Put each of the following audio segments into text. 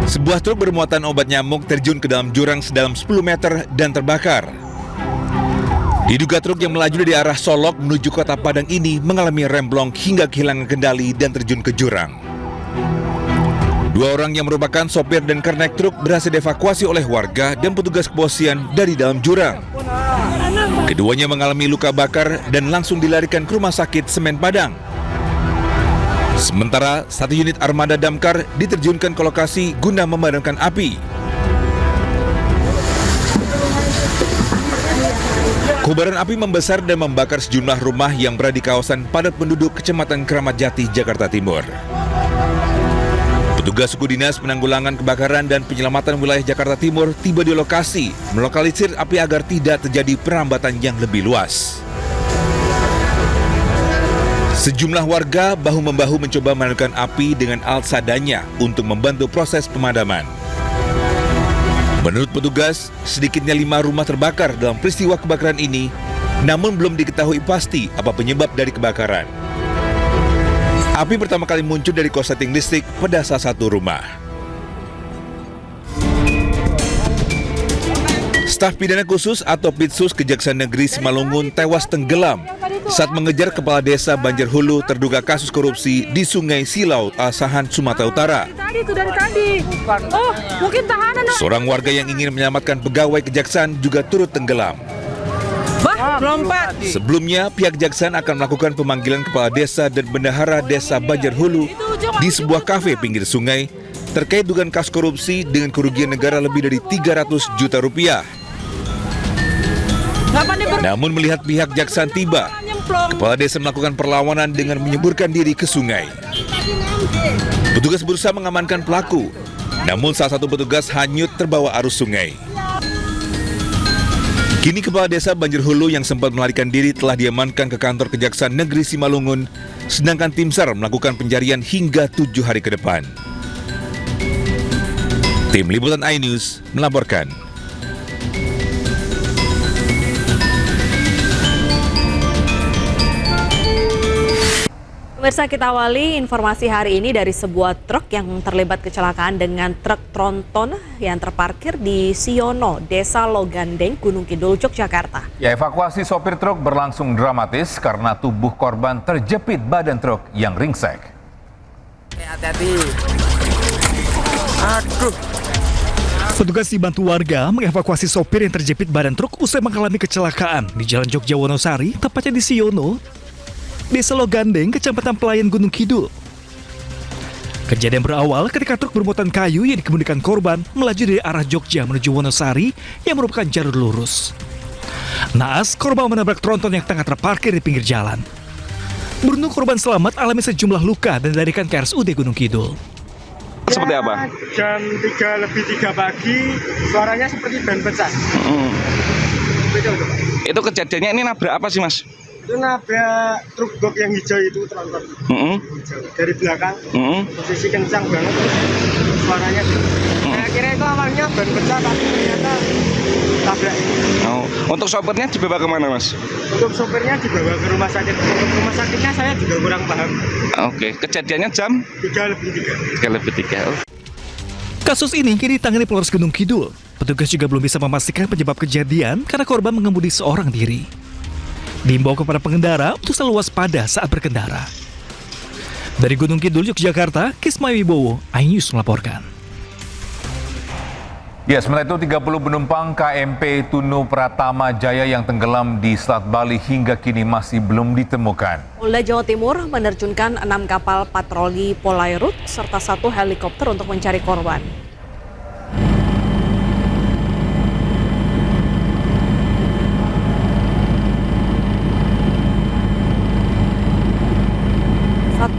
Sebuah truk bermuatan obat nyamuk terjun ke dalam jurang sedalam 10 meter dan terbakar. Diduga truk yang melaju dari arah Solok menuju Kota Padang ini mengalami remblong hingga kehilangan kendali dan terjun ke jurang. Dua orang yang merupakan sopir dan kernet truk berhasil dievakuasi oleh warga dan petugas kepolisian dari dalam jurang. Keduanya mengalami luka bakar dan langsung dilarikan ke Rumah Sakit Semen Padang. Sementara, satu unit armada damkar diterjunkan ke lokasi guna memadamkan api. Kobaran api membesar dan membakar sejumlah rumah yang berada di kawasan padat penduduk Kecamatan Keramat Jati, Jakarta Timur. Petugas suku dinas penanggulangan kebakaran dan penyelamatan wilayah Jakarta Timur tiba di lokasi melokalisir api agar tidak terjadi perambatan yang lebih luas. Sejumlah warga bahu-membahu mencoba memadamkan api dengan alat seadanya untuk membantu proses pemadaman. Menurut petugas, sedikitnya 5 rumah terbakar dalam peristiwa kebakaran ini, namun belum diketahui pasti apa penyebab dari kebakaran. Api pertama kali muncul dari korsleting listrik pada salah satu rumah. Staf pidana khusus atau Pitsus Kejaksaan Negeri Simalungun tewas tenggelam saat mengejar kepala desa Banjarhulu terduga kasus korupsi di Sungai Silau, Asahan, Sumatera Utara. Seorang warga yang ingin menyelamatkan pegawai kejaksaan juga turut tenggelam. Sebelumnya, pihak kejaksaan akan melakukan pemanggilan kepala desa dan bendahara desa Banjarhulu di sebuah kafe pinggir sungai terkait dugaan kasus korupsi dengan kerugian negara lebih dari 300 juta rupiah. Namun melihat pihak kejaksaan tiba, kepala desa melakukan perlawanan dengan menyeburkan diri ke sungai. Petugas berusaha mengamankan pelaku, namun salah satu petugas hanyut terbawa arus sungai. Kini kepala desa Banjarhulu yang sempat melarikan diri telah diamankan ke kantor Kejaksaan Negeri Simalungun, sedangkan tim SAR melakukan pencarian hingga 7 hari ke depan. Tim Liputan iNews melaporkan. Pemirsa, kita awali informasi hari ini dari sebuah truk yang terlibat kecelakaan dengan truk tronton yang terparkir di Siono, Desa Logandeng, Gunung Kidul, Yogyakarta. Ya, evakuasi sopir truk berlangsung dramatis karena tubuh korban terjepit badan truk yang ringsek. Hati-hati. Aduh. Petugas dibantu warga mengevakuasi sopir yang terjepit badan truk usai mengalami kecelakaan di Jalan Jogja Wonosari, tepatnya di Siono, Desa Logandeng, Kecamatan Pelayan, Gunung Kidul. Kejadian berawal ketika truk bermuatan kayu yang dikemudikan korban melaju dari arah Jogja menuju Wonosari yang merupakan jalur lurus. Naas, korban menabrak tronton yang tengah terparkir di pinggir jalan. Beruntung korban selamat alami sejumlah luka dan dilarikan ke RSUD Gunung Kidul. Seperti apa? Jam 3:03 pagi, suaranya seperti ban pecah. Itu kejadiannya ini nabrak apa sih, Mas? Itu nabrak truk box yang hijau itu tronton. Hijau. Dari belakang, posisi kencang banget, suaranya. Saya kira itu awalnya ban pecah, tapi ternyata tabrak ini. Oh. Untuk sopirnya dibawa kemana, Mas? Untuk sopirnya dibawa ke rumah sakit. Untuk rumah sakitnya saya juga kurang paham. Oke, kejadiannya jam 3:03. 3:03. Oh. Kasus ini kini ditangani Polres Gunung Kidul. Petugas juga belum bisa memastikan penyebab kejadian karena korban mengemudi seorang diri. Diimbau kepada pengendara untuk selalu waspada saat berkendara. Dari Gunung Kidul, Yogyakarta, Kisma Wibowo, iNews melaporkan. Ya, sementara itu 30 penumpang KMP Tunu Pratama Jaya yang tenggelam di Selat Bali hingga kini masih belum ditemukan. Polda Jawa Timur menerjunkan 6 kapal patroli Polairut serta 1 helikopter untuk mencari korban.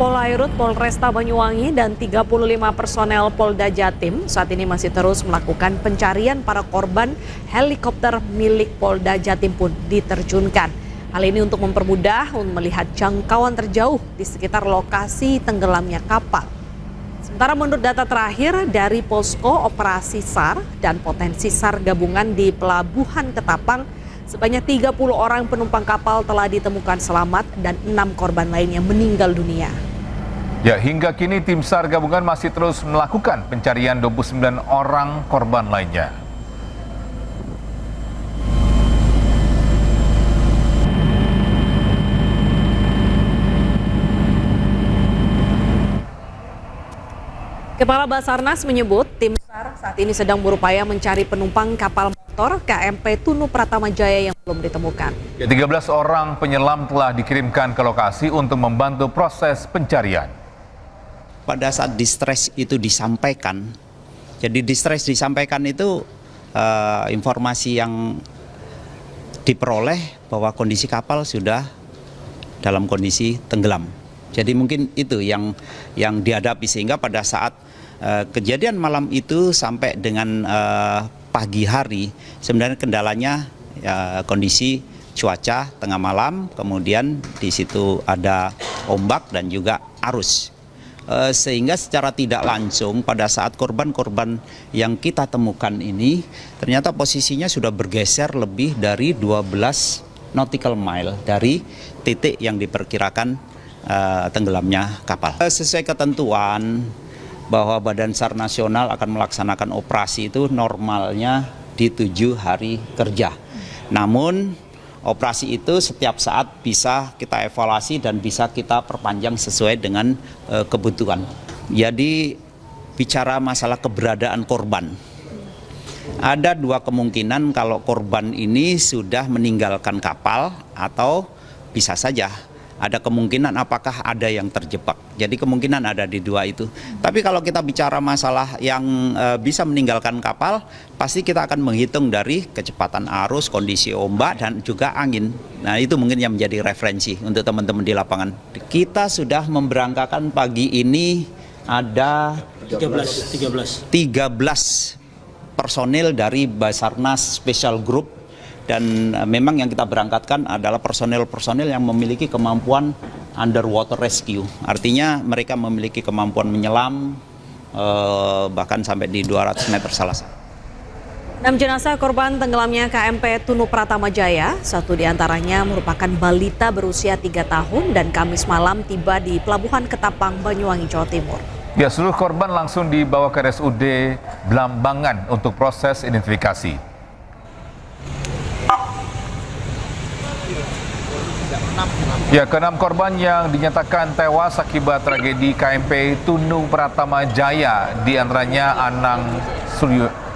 Polairut Polresta Banyuwangi dan 35 personel Polda Jatim saat ini masih terus melakukan pencarian para korban. Helikopter milik Polda Jatim pun diterjunkan. Hal ini untuk mempermudah melihat jangkauan terjauh di sekitar lokasi tenggelamnya kapal. Sementara menurut data terakhir dari Posko Operasi SAR dan Potensi SAR gabungan di Pelabuhan Ketapang, sebanyak 30 orang penumpang kapal telah ditemukan selamat dan 6 korban lainnya meninggal dunia. Ya, hingga kini tim SAR gabungan masih terus melakukan pencarian 29 orang korban lainnya. Kepala Basarnas menyebut tim SAR saat ini sedang berupaya mencari penumpang kapal motor KMP Tunu Pratama Jaya yang belum ditemukan. 13 orang penyelam telah dikirimkan ke lokasi untuk membantu proses pencarian. Pada saat distress itu disampaikan, jadi distress disampaikan itu informasi yang diperoleh bahwa kondisi kapal sudah dalam kondisi tenggelam. Jadi mungkin itu yang dihadapi, sehingga pada saat kejadian malam itu sampai dengan pagi hari, sebenarnya kendalanya kondisi cuaca tengah malam, kemudian di situ ada ombak dan juga arus. Sehingga secara tidak langsung pada saat korban-korban yang kita temukan ini ternyata posisinya sudah bergeser lebih dari 12 nautical mile dari titik yang diperkirakan tenggelamnya kapal. Sesuai ketentuan bahwa Badan SAR Nasional akan melaksanakan operasi itu normalnya di 7 hari kerja. Namun operasi itu setiap saat bisa kita evaluasi dan bisa kita perpanjang sesuai dengan kebutuhan. Jadi bicara masalah keberadaan korban, ada 2 kemungkinan kalau korban ini sudah meninggalkan kapal atau bisa saja ada kemungkinan apakah ada yang terjebak. Jadi kemungkinan ada di 2 itu. Tapi kalau kita bicara masalah yang bisa meninggalkan kapal, pasti kita akan menghitung dari kecepatan arus, kondisi ombak, dan juga angin. Nah, itu mungkin yang menjadi referensi untuk teman-teman di lapangan. Kita sudah memberangkatkan pagi ini ada 13 personil dari Basarnas Special Group. Dan memang yang kita berangkatkan adalah personel-personel yang memiliki kemampuan underwater rescue. Artinya mereka memiliki kemampuan menyelam bahkan sampai di 200 meter salah satu. 6 jenazah korban tenggelamnya KMP Tunu Pratama Jaya, 1 diantaranya merupakan balita berusia 3 tahun dan Kamis malam tiba di Pelabuhan Ketapang, Banyuwangi, Jawa Timur. Ya, seluruh korban langsung dibawa ke RSUD Blambangan untuk proses identifikasi. Ya, ke-6 korban yang dinyatakan tewas akibat tragedi KMP Tunu Pratama Jaya, diantaranya Anang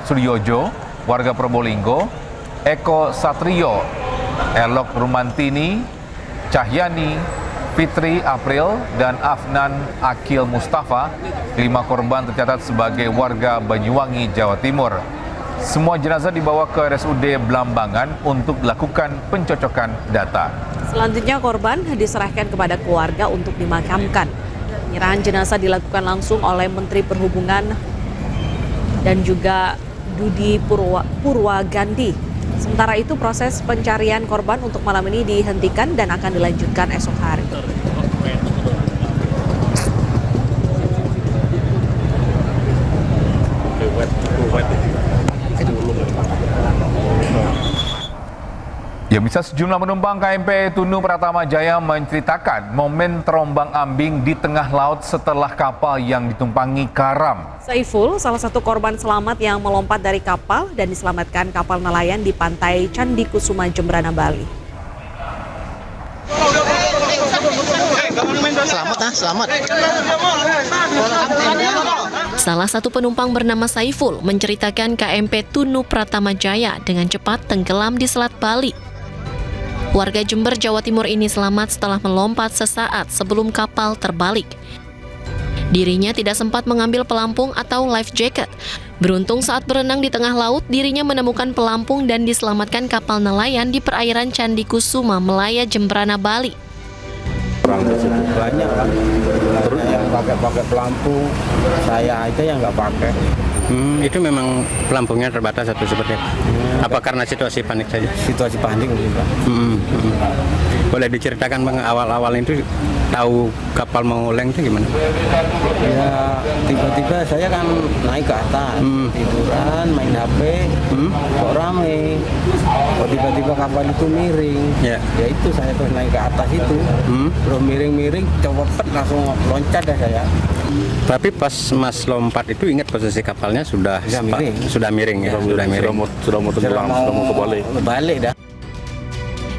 Suryojo, warga Probolinggo, Eko Satrio, Elok Rumantini, Cahyani, Fitri April, dan Afnan Akil Mustafa. 5 korban tercatat sebagai warga Banyuwangi, Jawa Timur. Semua jenazah dibawa ke RSUD Blambangan untuk dilakukan pencocokan data. Selanjutnya korban diserahkan kepada keluarga untuk dimakamkan. Penyerahan jenazah dilakukan langsung oleh Menteri Perhubungan dan juga Dudi Purwagandi. Sementara itu proses pencarian korban untuk malam ini dihentikan dan akan dilanjutkan esok hari. Ya, bisa sejumlah penumpang KMP Tunu Pratama Jaya menceritakan momen terombang-ambing di tengah laut setelah kapal yang ditumpangi karam. Saiful, salah satu korban selamat yang melompat dari kapal dan diselamatkan kapal nelayan di pantai Candi Kusuma, Jembrana, Bali. Selamat. Salah satu penumpang bernama Saiful menceritakan KMP Tunu Pratama Jaya dengan cepat tenggelam di Selat Bali. Warga Jember, Jawa Timur ini selamat setelah melompat sesaat sebelum kapal terbalik. Dirinya tidak sempat mengambil pelampung atau life jacket. Beruntung saat berenang di tengah laut, dirinya menemukan pelampung dan diselamatkan kapal nelayan di perairan Candi Kusuma, Melaya, Jembrana, Bali. Orang di situ banyak kan, terus yang pakai pelampung, saya aja yang nggak pakai. Itu memang pelampungnya terbatas atau seperti apa? Apa karena situasi panik saja? Situasi panik mungkin Pak. Boleh diceritakan Bang, awal-awal itu tahu kapal mau oleng itu gimana? Ya tiba-tiba saya kan naik ke atas, tiduran, main HP, kok rame. Kok tiba-tiba kapal itu miring. Ya itu saya terus naik ke atas itu, terus miring-miring, cepet langsung loncat dah saya. Tapi pas Mas lompat itu ingat posisi kapalnya sudah miring. Sudah miring ya, sudah miring. Sudah mau tenggelam, sudah mau kebalik. Balik dah.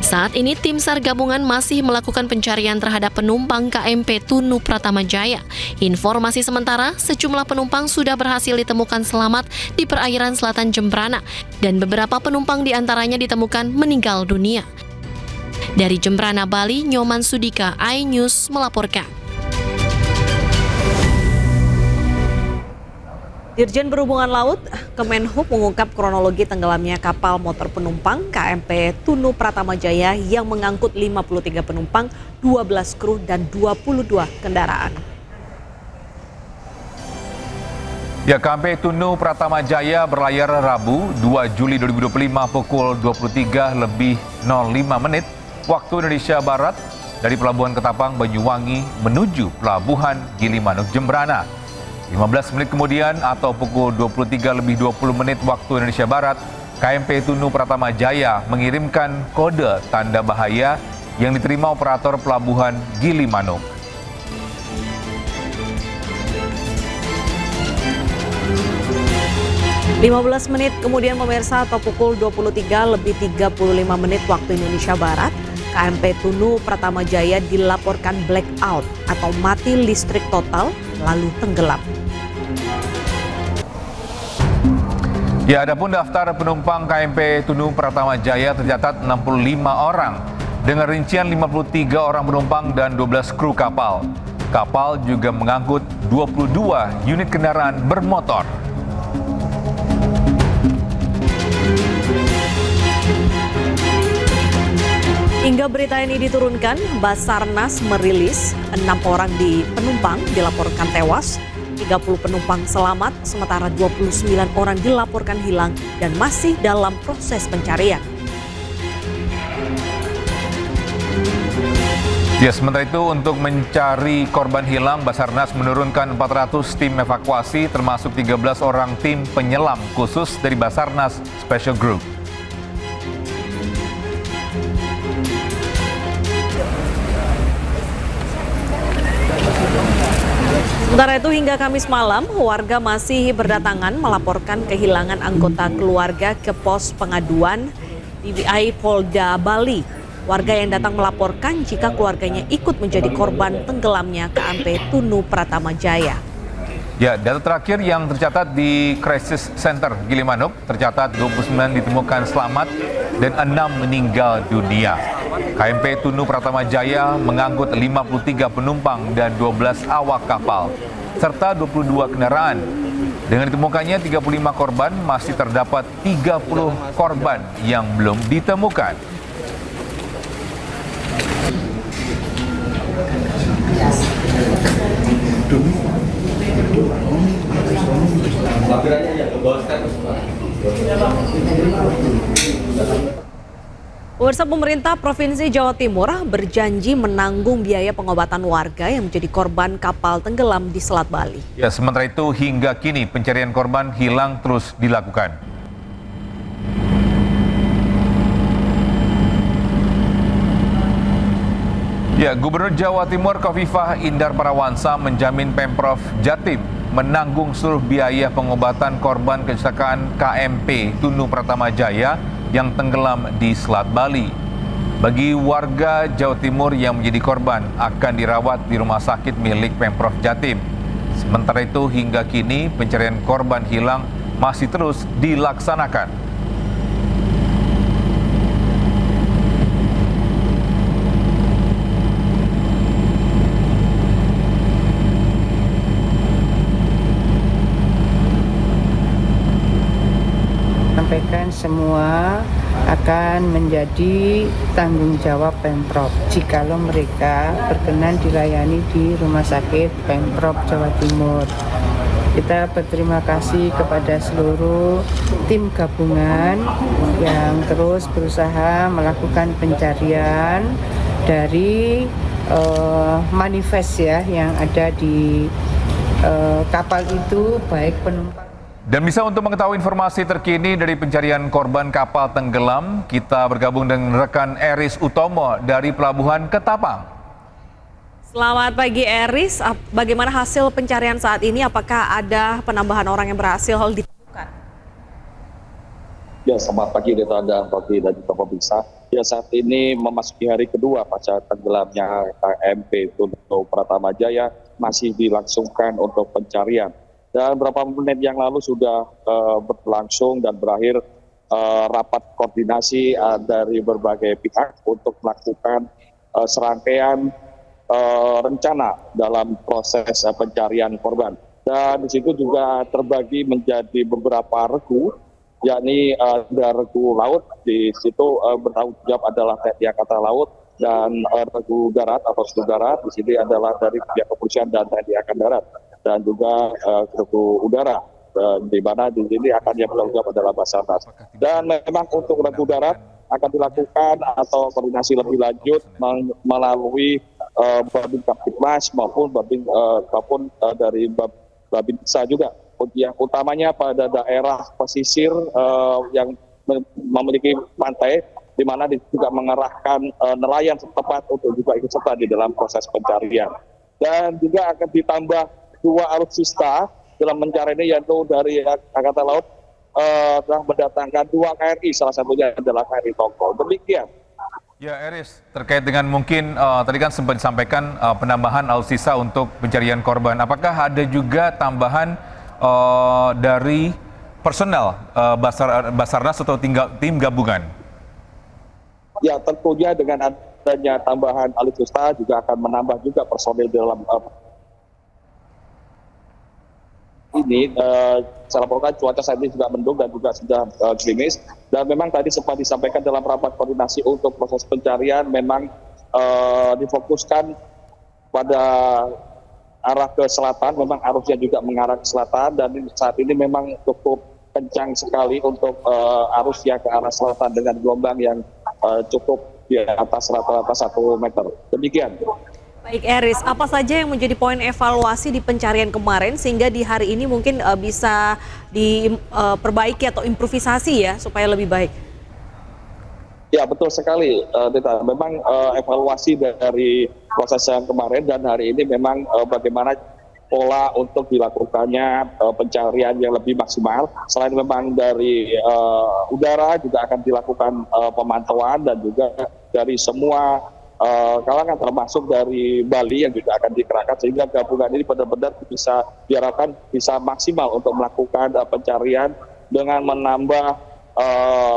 Saat ini tim SAR gabungan masih melakukan pencarian terhadap penumpang KMP Tunu Pratama Jaya. Informasi sementara, sejumlah penumpang sudah berhasil ditemukan selamat di perairan selatan Jembrana dan beberapa penumpang diantaranya ditemukan meninggal dunia. Dari Jembrana, Bali, Nyoman Sudika, iNews melaporkan. Dirjen Perhubungan Laut Kemenhub mengungkap kronologi tenggelamnya kapal motor penumpang KMP Tunu Pratama Jaya yang mengangkut 53 penumpang, 12 kru dan 22 kendaraan. Ya, KMP Tunu Pratama Jaya berlayar Rabu 2 Juli 2025 pukul 23:05 waktu Indonesia Barat dari Pelabuhan Ketapang, Banyuwangi menuju Pelabuhan Gilimanuk, Jembrana. 15 menit kemudian atau pukul 23:20 waktu Indonesia Barat, KMP Tunu Pratama Jaya mengirimkan kode tanda bahaya yang diterima operator Pelabuhan Gilimanuk. "15 menit kemudian pemirsa atau pukul 23:35 waktu Indonesia Barat, KMP Tunu Pratama Jaya dilaporkan blackout atau mati listrik total lalu tenggelam. Ya, adapun daftar penumpang KMP Tunu Pratama Jaya tercatat 65 orang dengan rincian 53 orang penumpang dan 12 kru kapal. Kapal juga mengangkut 22 unit kendaraan bermotor. Hingga berita ini diturunkan, Basarnas merilis 6 orang penumpang dilaporkan tewas, 30 penumpang selamat, sementara 29 orang dilaporkan hilang dan masih dalam proses pencarian. Ya, sementara itu untuk mencari korban hilang, Basarnas menurunkan 400 tim evakuasi termasuk 13 orang tim penyelam khusus dari Basarnas Special Group. Sementara itu hingga Kamis malam, warga masih berdatangan melaporkan kehilangan anggota keluarga ke pos pengaduan DBI Polda Bali. Warga yang datang melaporkan jika keluarganya ikut menjadi korban tenggelamnya KMP Tunu Pratama Jaya. Ya, data terakhir yang tercatat di Crisis Center Gilimanuk tercatat 29 ditemukan selamat dan 6 meninggal dunia. KMP Tunu Pratama Jaya mengangkut 53 penumpang dan 12 awak kapal, serta 22 kendaraan. Dengan ditemukannya 35 korban, masih terdapat 30 korban yang belum ditemukan. Pemirsa, pemerintah Provinsi Jawa Timur berjanji menanggung biaya pengobatan warga yang menjadi korban kapal tenggelam di Selat Bali. Ya, sementara itu hingga kini pencarian korban hilang terus dilakukan. Ya, Gubernur Jawa Timur Khofifah Indar Parawansa menjamin Pemprov Jatim menanggung seluruh biaya pengobatan korban kecelakaan KMP Tunu Pratama Jaya yang tenggelam di Selat Bali. Bagi warga Jawa Timur yang menjadi korban akan dirawat di rumah sakit milik Pemprov Jatim. Sementara itu hingga kini pencarian korban hilang masih terus dilaksanakan. Sampaikan semua akan menjadi tanggung jawab Pemprov jikalau mereka berkenan dilayani di Rumah Sakit Pemprov Jawa Timur. Kita berterima kasih kepada seluruh tim gabungan yang terus berusaha melakukan pencarian dari manifest ya yang ada di kapal itu, baik penumpang. Dan bisa untuk mengetahui informasi terkini dari pencarian korban kapal tenggelam, kita bergabung dengan rekan Eris Utomo dari Pelabuhan Ketapang. Selamat pagi Eris, bagaimana hasil pencarian saat ini? Apakah ada penambahan orang yang berhasil ditemukan? Ya, selamat pagi Rita dan Rocky dan juga pemirsa. Ya, saat ini memasuki hari kedua pasca tenggelamnya KMP Tunu Pratama Jaya masih dilangsungkan untuk pencarian. Dan beberapa menit yang lalu sudah berlangsung dan berakhir rapat koordinasi dari berbagai pihak untuk melakukan serangkaian rencana dalam proses pencarian korban. Dan di situ juga terbagi menjadi beberapa regu, yakni ada regu laut, di situ bertanggung jawab adalah TNI Angkatan Laut, dan regu darat atau regu darat di sini adalah dari pihak kepolisian dan TNI Angkatan Darat, dan juga regu udara, di mana di sini akan yang bertanggung jawab adalah Basarnas. Dan memang untuk regu darat akan dilakukan atau koordinasi lebih lanjut melalui Babin Kaptipmas maupun dari Babinsa juga. Yang utamanya pada daerah pesisir yang memiliki pantai, di mana juga mengerahkan nelayan setempat untuk juga ikut serta di dalam proses pencarian. Dan juga akan ditambah 2 alutsista dalam pencarian ini, yaitu dari Angkatan Laut telah mendatangkan 2 KRI, salah satunya adalah KRI Tongko. Demikian. Ya, Eris, terkait dengan mungkin tadi kan sempat disampaikan penambahan alutsista untuk pencarian korban. Apakah ada juga tambahan dari personel Basarnas atau tim gabungan? Ya, tentunya dengan adanya tambahan alutsista juga akan menambah juga personil dalam ini. Secara program cuaca saat ini juga mendung dan juga sudah gerimis, dan memang tadi sempat disampaikan dalam rapat koordinasi untuk proses pencarian memang difokuskan pada arah ke selatan, memang arusnya juga mengarah ke selatan, dan saat ini memang cukup kencang sekali untuk arus yang ke arah selatan dengan gelombang yang cukup di atas rata-rata 1 meter. Demikian. Baik Eris, apa saja yang menjadi poin evaluasi di pencarian kemarin sehingga di hari ini mungkin bisa diperbaiki atau improvisasi ya supaya lebih baik? Ya, betul sekali, Tita. Memang evaluasi dari proses yang kemarin dan hari ini memang bagaimana pola untuk dilakukannya pencarian yang lebih maksimal. Selain memang dari udara juga akan dilakukan pemantauan, dan juga dari semua kalangan termasuk dari Bali yang juga akan dikerahkan, sehingga gabungan ini benar-benar bisa diharapkan bisa maksimal untuk melakukan pencarian dengan menambah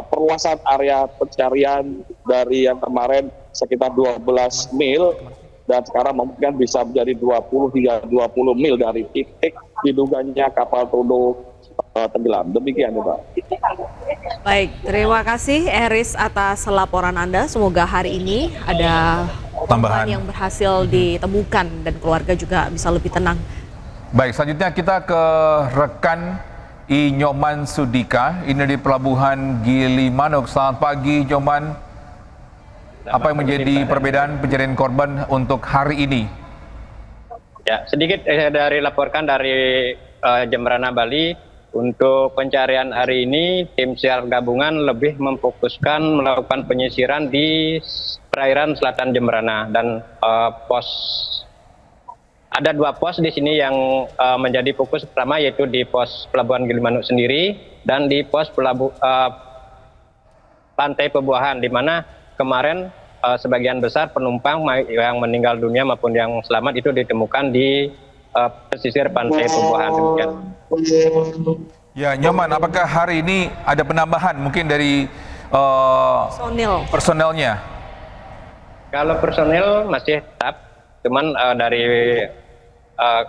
perluasan area pencarian dari yang kemarin sekitar 12 mil dan sekarang mungkin bisa menjadi 20 hingga 20 mil dari titik diduganya kapal Tunu tenggelam. Demikian, Pak. Baik, terima kasih Eris atas laporan Anda. Semoga hari ini ada tambahan yang berhasil ditemukan dan keluarga juga bisa lebih tenang. Baik, selanjutnya kita ke rekan Nyoman Sudika, ini di Pelabuhan Gilimanuk. Selamat pagi, Nyoman. Apa yang menjadi perbedaan pencarian korban untuk hari ini? Ya, sedikit dari laporkan dari Jemberana Bali. Untuk pencarian hari ini, tim SAR gabungan lebih memfokuskan melakukan penyisiran di perairan selatan Jemberana, dan ada 2 pos di sini yang menjadi fokus pertama, yaitu di pos Pelabuhan Gilimanuk sendiri dan di pos Pantai Pebuahan, di mana kemarin sebagian besar penumpang yang meninggal dunia maupun yang selamat itu ditemukan di pesisir Pantai Pebuahan. Demikian. Ya, Nyoman, apakah hari ini ada penambahan mungkin dari personelnya? Kalau personel masih tetap, cuman dari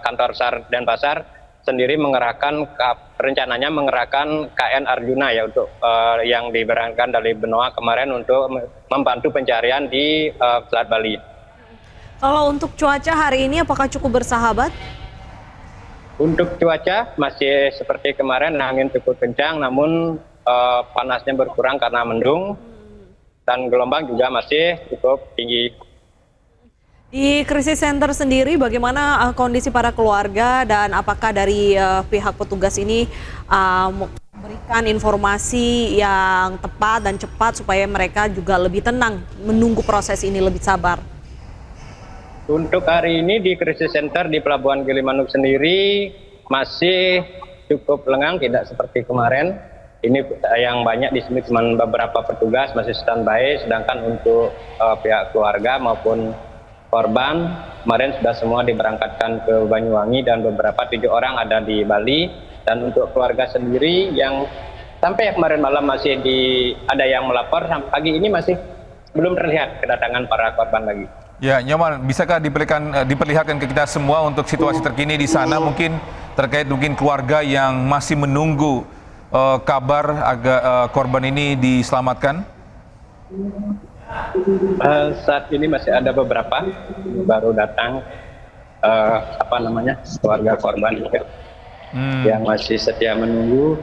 kantor SAR Denpasar sendiri rencananya mengerahkan KN Arjuna ya untuk yang diberangkatkan dari Benoa kemarin untuk membantu pencarian di Selat Bali. Kalau untuk cuaca hari ini apakah cukup bersahabat? Untuk cuaca masih seperti kemarin, angin cukup kencang, namun panasnya berkurang karena mendung dan gelombang juga masih cukup tinggi. Di krisis center sendiri bagaimana kondisi para keluarga dan apakah dari pihak petugas ini memberikan informasi yang tepat dan cepat supaya mereka juga lebih tenang menunggu proses ini, lebih sabar? Untuk hari ini di krisis center di Pelabuhan Gilimanuk sendiri masih cukup lengang, tidak seperti kemarin. Ini yang banyak di sini cuma beberapa petugas masih standby, sedangkan untuk pihak keluarga maupun korban kemarin sudah semua diberangkatkan ke Banyuwangi dan beberapa 7 orang ada di Bali. Dan untuk keluarga sendiri yang sampai kemarin malam masih ada yang melapor, sampai pagi ini masih belum terlihat kedatangan para korban lagi. Ya, Nyoman, bisakah diperlihatkan ke kita semua untuk situasi terkini di sana, mungkin terkait mungkin keluarga yang masih menunggu kabar agar korban ini diselamatkan? Saat ini masih ada beberapa baru datang keluarga korban juga yang masih setia menunggu.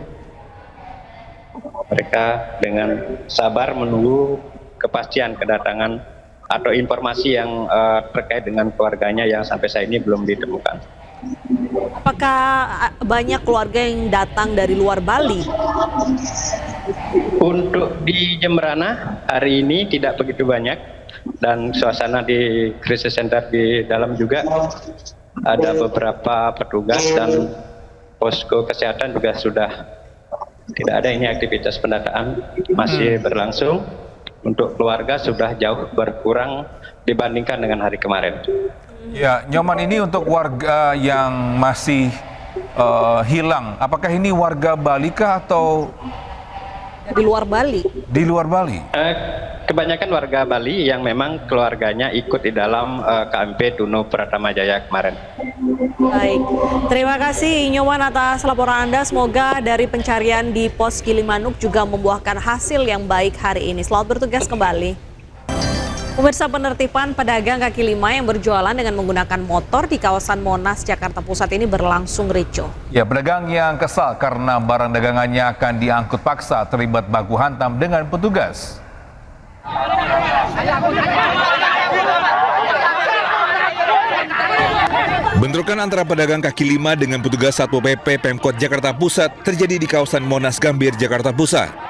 Mereka dengan sabar menunggu kepastian kedatangan atau informasi yang terkait dengan keluarganya yang sampai saat ini belum ditemukan. Apakah banyak keluarga yang datang dari luar Bali? Untuk di Jemberana hari ini tidak begitu banyak, dan suasana di krisis center di dalam juga ada beberapa petugas dan posko kesehatan juga sudah tidak ada ini aktivitas pendataan masih berlangsung. Untuk keluarga sudah jauh berkurang dibandingkan dengan hari kemarin. Ya, Nyoman, ini untuk warga yang masih hilang, apakah ini warga Bali kah atau Di luar Bali? Di luar Bali. Kebanyakan warga Bali yang memang keluarganya ikut di dalam KMP Tunu Pratama Jaya kemarin. Baik, terima kasih Nyoman atas laporan Anda. Semoga dari pencarian di Pos Gilimanuk juga membuahkan hasil yang baik hari ini. Selamat bertugas kembali. Pemirsa, penertiban pedagang kaki lima yang berjualan dengan menggunakan motor di kawasan Monas, Jakarta Pusat ini berlangsung ricuh. Ya, pedagang yang kesal karena barang dagangannya akan diangkut paksa terlibat baku hantam dengan petugas. Bentrokan antara pedagang kaki lima dengan petugas Satpol PP Pemkot Jakarta Pusat terjadi di kawasan Monas Gambir, Jakarta Pusat.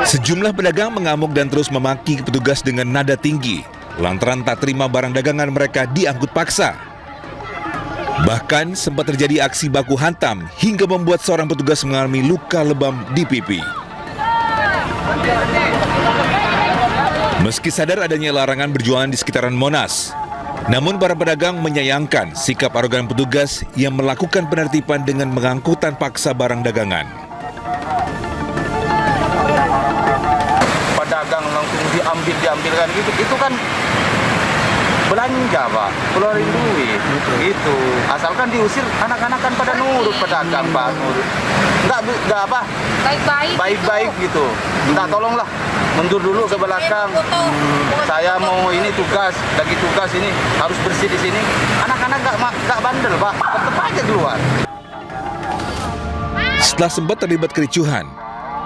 Sejumlah pedagang mengamuk dan terus memaki petugas dengan nada tinggi lantaran tak terima barang dagangan mereka diangkut paksa. Bahkan sempat terjadi aksi baku hantam hingga membuat seorang petugas mengalami luka lebam di pipi. Meski sadar adanya larangan berjualan di sekitaran Monas, namun para pedagang menyayangkan sikap arogan petugas yang melakukan penertiban dengan mengangkutan paksa barang dagangan. Pedagang langsung diambilkan gitu, itu kan belanja Pak, keluarin duit gitu. Asalkan diusir, anak-anak kan pada nurut pedagang Pak, nurut. Enggak apa? Baik-baik gitu. Minta tolonglah, mundur dulu ke belakang. Saya mau ini tugas, lagi tugas ini harus bersih di sini. Anak-anak enggak bandel Pak, tetap aja keluar. Setelah sempat terlibat kericuhan,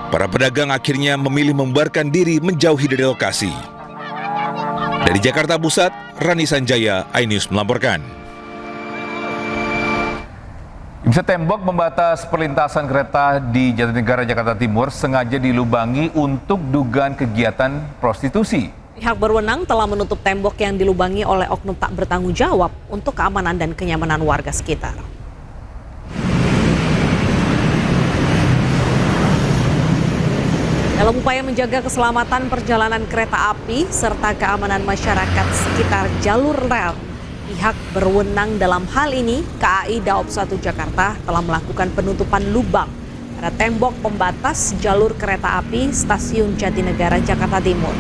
para pedagang akhirnya memilih membubarkan diri menjauhi dari lokasi. Dari Jakarta Pusat, Rani Sanjaya, iNews melaporkan. Bisa tembok pembatas perlintasan kereta di Jatinegara, Jakarta Timur sengaja dilubangi untuk dugaan kegiatan prostitusi. Pihak berwenang telah menutup tembok yang dilubangi oleh oknum tak bertanggung jawab untuk keamanan dan kenyamanan warga sekitar. Dalam upaya menjaga keselamatan perjalanan kereta api serta keamanan masyarakat sekitar jalur rel, pihak berwenang dalam hal ini, KAI Daob 1 Jakarta telah melakukan penutupan lubang pada tembok pembatas jalur kereta api Stasiun Jatinegara, Jakarta Timur.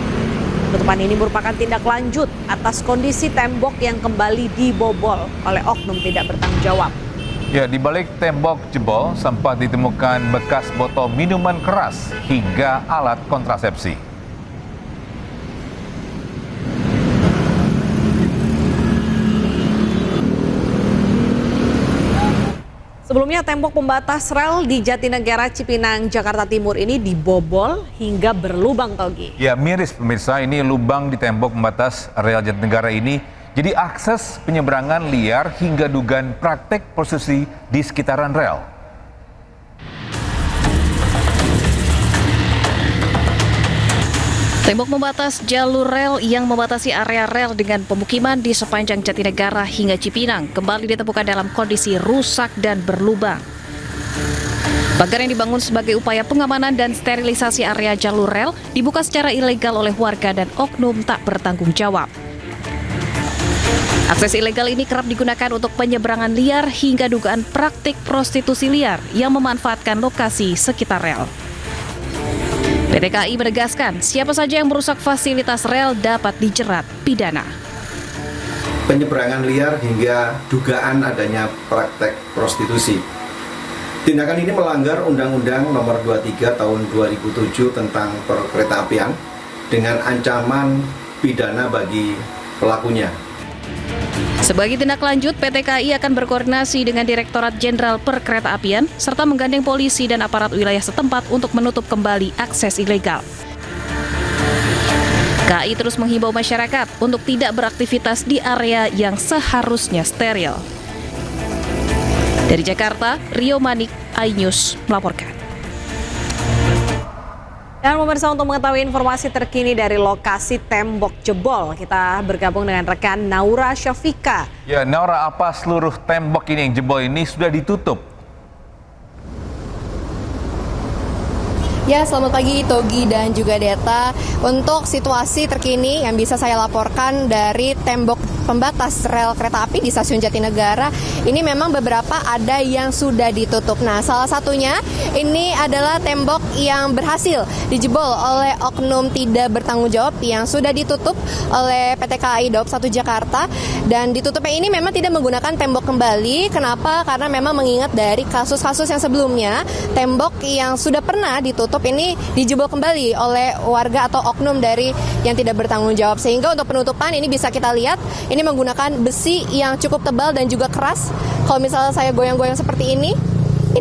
Penutupan ini merupakan tindak lanjut atas kondisi tembok yang kembali dibobol oleh oknum tidak bertanggung jawab. Ya, di balik tembok jebol, sempat ditemukan bekas botol minuman keras hingga alat kontrasepsi. Sebelumnya tembok pembatas rel di Jatinegara Cipinang, Jakarta Timur ini dibobol hingga berlubang, Togi. Ya, miris pemirsa, ini lubang di tembok pembatas rel Jatinegara ini jadi akses penyeberangan liar hingga dugaan praktek prostitusi di sekitaran rel. Tembok membatas jalur rel yang membatasi area rel dengan pemukiman di sepanjang Jatinegara hingga Cipinang kembali ditemukan dalam kondisi rusak dan berlubang. Pagar yang dibangun sebagai upaya pengamanan dan sterilisasi area jalur rel dibuka secara ilegal oleh warga dan oknum tak bertanggung jawab. Akses ilegal ini kerap digunakan untuk penyeberangan liar hingga dugaan praktik prostitusi liar yang memanfaatkan lokasi sekitar rel. PT KAI menegaskan siapa saja yang merusak fasilitas rel dapat dijerat pidana. Penyeberangan liar hingga dugaan adanya praktek prostitusi. Tindakan ini melanggar Undang-Undang Nomor 23 Tahun 2007 tentang Perkeretaapian dengan ancaman pidana bagi pelakunya. Sebagai tindak lanjut, PT KAI akan berkoordinasi dengan Direktorat Jenderal Perkeretaapian serta menggandeng polisi dan aparat wilayah setempat untuk menutup kembali akses ilegal. KAI terus menghimbau masyarakat untuk tidak beraktivitas di area yang seharusnya steril. Dari Jakarta, Rio Manik, iNews melaporkan. Dan pemirsa, untuk mengetahui informasi terkini dari lokasi tembok jebol, kita bergabung dengan rekan Naura Syafika. Ya, Naura, apa seluruh tembok ini yang jebol ini sudah ditutup? Ya, selamat pagi Togi dan juga Deta. Untuk situasi terkini yang bisa saya laporkan dari tembok pembatas rel kereta api di Stasiun Jatinegara, ini memang beberapa ada yang sudah ditutup. Nah, salah satunya ini adalah tembok yang berhasil dijebol oleh oknum tidak bertanggung jawab yang sudah ditutup oleh PT KAI Daob 1 Jakarta. Dan ditutupnya ini memang tidak menggunakan tembok kembali. Kenapa? Karena memang mengingat dari kasus-kasus yang sebelumnya, tembok yang sudah pernah ditutup ini dijebol kembali oleh warga atau oknum dari yang tidak bertanggung jawab. Sehingga untuk penutupan ini bisa kita lihat, ini menggunakan besi yang cukup tebal dan juga keras. Kalau misalnya saya goyang-goyang seperti ini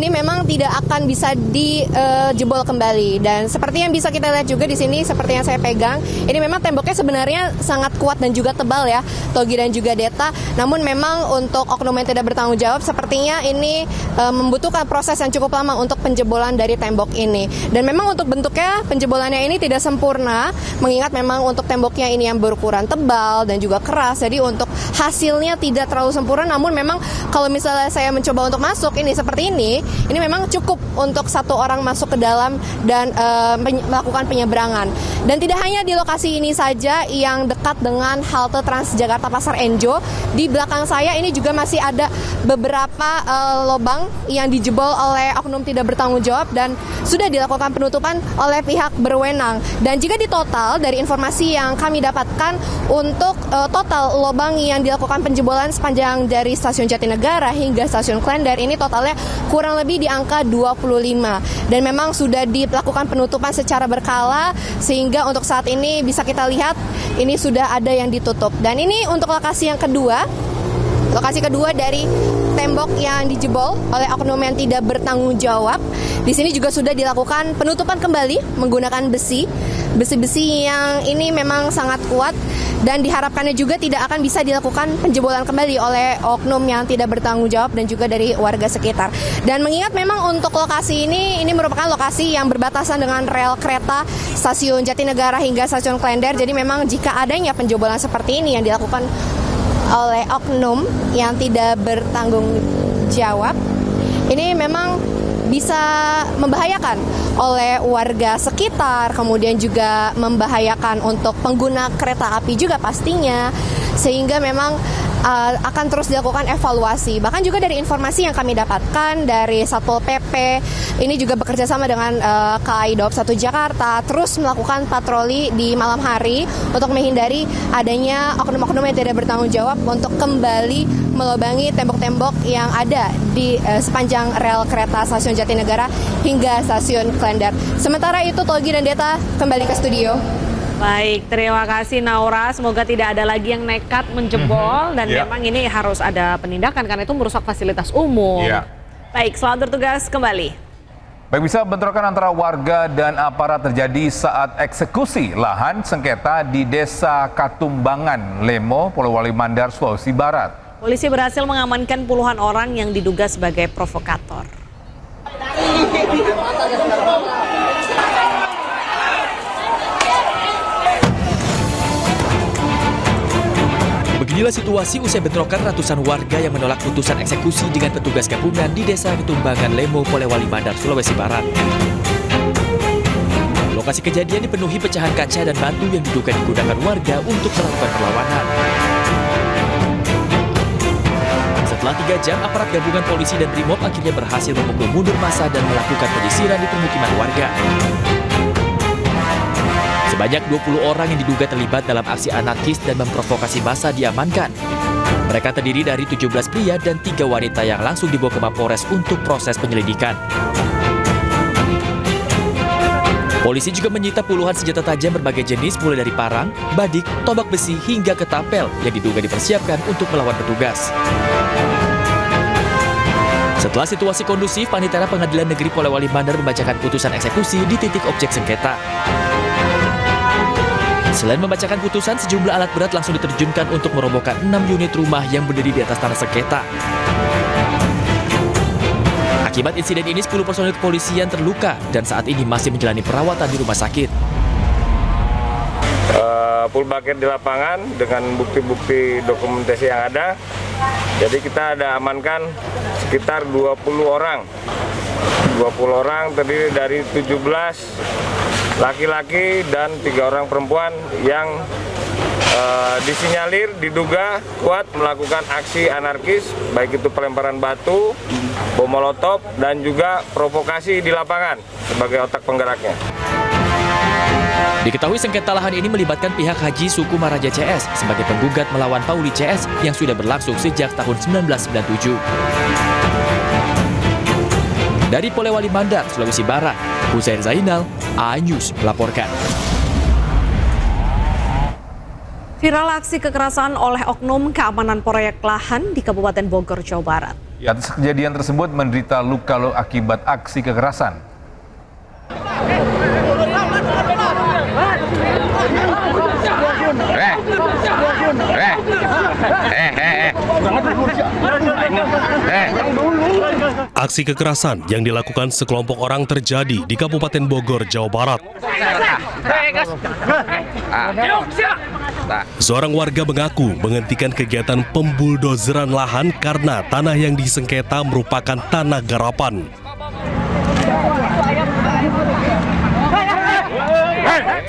memang tidak akan bisa dijebol kembali. Dan seperti yang bisa kita lihat juga di sini, seperti yang saya pegang, ini memang temboknya sebenarnya sangat kuat dan juga tebal ya, Togi dan juga Deta. Namun memang untuk oknum yang tidak bertanggung jawab, sepertinya ini membutuhkan proses yang cukup lama untuk penjebolan dari tembok ini. Dan memang untuk bentuknya, penjebolannya ini tidak sempurna, mengingat memang untuk temboknya ini yang berukuran tebal dan juga keras. Jadi untuk hasilnya tidak terlalu sempurna, namun memang kalau misalnya saya mencoba untuk masuk ini seperti ini memang cukup untuk satu orang masuk ke dalam dan melakukan penyeberangan. Dan tidak hanya di lokasi ini saja yang dekat dengan halte Transjakarta Pasar Enjo, di belakang saya ini juga masih ada beberapa lubang yang dijebol oleh oknum tidak bertanggung jawab dan sudah dilakukan penutupan oleh pihak berwenang. Dan jika ditotal dari informasi yang kami dapatkan, untuk total lubang yang dilakukan penjebolan sepanjang dari Stasiun Jatinegara hingga Stasiun Klender ini totalnya kurang lebih di angka 25. Dan memang sudah dilakukan penutupan secara berkala, sehingga untuk saat ini bisa kita lihat ini sudah ada yang ditutup. Dan ini untuk lokasi yang kedua. Lokasi kedua dari tembok yang dijebol oleh oknum yang tidak bertanggung jawab. Di sini juga sudah dilakukan penutupan kembali menggunakan besi yang ini memang sangat kuat dan diharapkannya juga tidak akan bisa dilakukan penjebolan kembali oleh oknum yang tidak bertanggung jawab dan juga dari warga sekitar. Dan mengingat memang untuk lokasi ini merupakan lokasi yang berbatasan dengan rel kereta Stasiun Jatinegara hingga Stasiun Klender. Jadi memang jika adanya penjebolan seperti ini yang dilakukan oleh oknum yang tidak bertanggung jawab, ini memang bisa membahayakan oleh warga sekitar, kemudian juga membahayakan untuk pengguna kereta api juga pastinya, sehingga memang akan terus dilakukan evaluasi. Bahkan juga dari informasi yang kami dapatkan dari Satpol PP, ini juga bekerja sama dengan KAI Daob 1 Jakarta, terus melakukan patroli di malam hari untuk menghindari adanya oknum-oknum yang tidak bertanggung jawab untuk kembali melubangi tembok-tembok yang ada di sepanjang rel kereta Stasiun Jatinegara hingga Stasiun Klender. Sementara itu, Togi dan Deta kembali ke studio. Baik, terima kasih Naura. Semoga tidak ada lagi yang nekat menjebol dan memang ini harus ada penindakan karena itu merusak fasilitas umum. Ya. Baik, selamat bertugas kembali. Baik, bisa bentrokan antara warga dan aparat terjadi saat eksekusi lahan sengketa di Desa Katumbangan, Lemo, Polewali Mandar, Sulawesi Barat. Polisi berhasil mengamankan puluhan orang yang diduga sebagai provokator. Beginilah situasi usai bentrokan ratusan warga yang menolak putusan eksekusi dengan petugas gabungan di Desa Ketumbangan, Lemo, Polewali Mandar, Sulawesi Barat. Lokasi kejadian dipenuhi pecahan kaca dan batu yang diduga digunakan warga untuk melakukan perlawanan. Setelah 3 jam, aparat gabungan polisi dan Brimob akhirnya berhasil memukul mundur massa dan melakukan penyisiran di permukiman warga. Sebanyak 20 orang yang diduga terlibat dalam aksi anarkis dan memprovokasi massa diamankan. Mereka terdiri dari 17 pria dan 3 wanita yang langsung dibawa ke Mapolres untuk proses penyelidikan. Polisi juga menyita puluhan senjata tajam berbagai jenis mulai dari parang, badik, tombak besi hingga ketapel yang diduga dipersiapkan untuk melawan petugas. Setelah situasi kondusif, Panitera Pengadilan Negeri Polewali Mandar membacakan putusan eksekusi di titik objek sengketa. Selain membacakan putusan, sejumlah alat berat langsung diterjunkan untuk merobohkan 6 unit rumah yang berdiri di atas tanah sengketa. Akibat insiden ini, 10 personil kepolisian terluka dan saat ini masih menjalani perawatan di rumah sakit. Full bucket di lapangan dengan bukti-bukti dokumentasi yang ada. Jadi kita ada amankan sekitar 20 orang. 20 orang terdiri dari 17 laki-laki dan 3 orang perempuan yang disinyalir diduga kuat melakukan aksi anarkis, baik itu pelemparan batu, bom molotov, dan juga provokasi di lapangan sebagai otak penggeraknya. Diketahui sengketa lahan ini melibatkan pihak Haji suku Maraja CS sebagai penggugat melawan Pauli CS yang sudah berlangsung sejak tahun 1997. Dari Polewali Mandar, Sulawesi Barat, Husain Zainal, iNews melaporkan. Viral aksi kekerasan oleh oknum keamanan proyek lahan di Kabupaten Bogor, Jawa Barat. Atas kejadian tersebut menderita luka akibat aksi kekerasan. Aksi kekerasan yang dilakukan sekelompok orang terjadi di Kabupaten Bogor, Jawa Barat. Seorang warga mengaku menghentikan kegiatan pembuldozeran lahan karena tanah yang disengketa merupakan tanah garapan.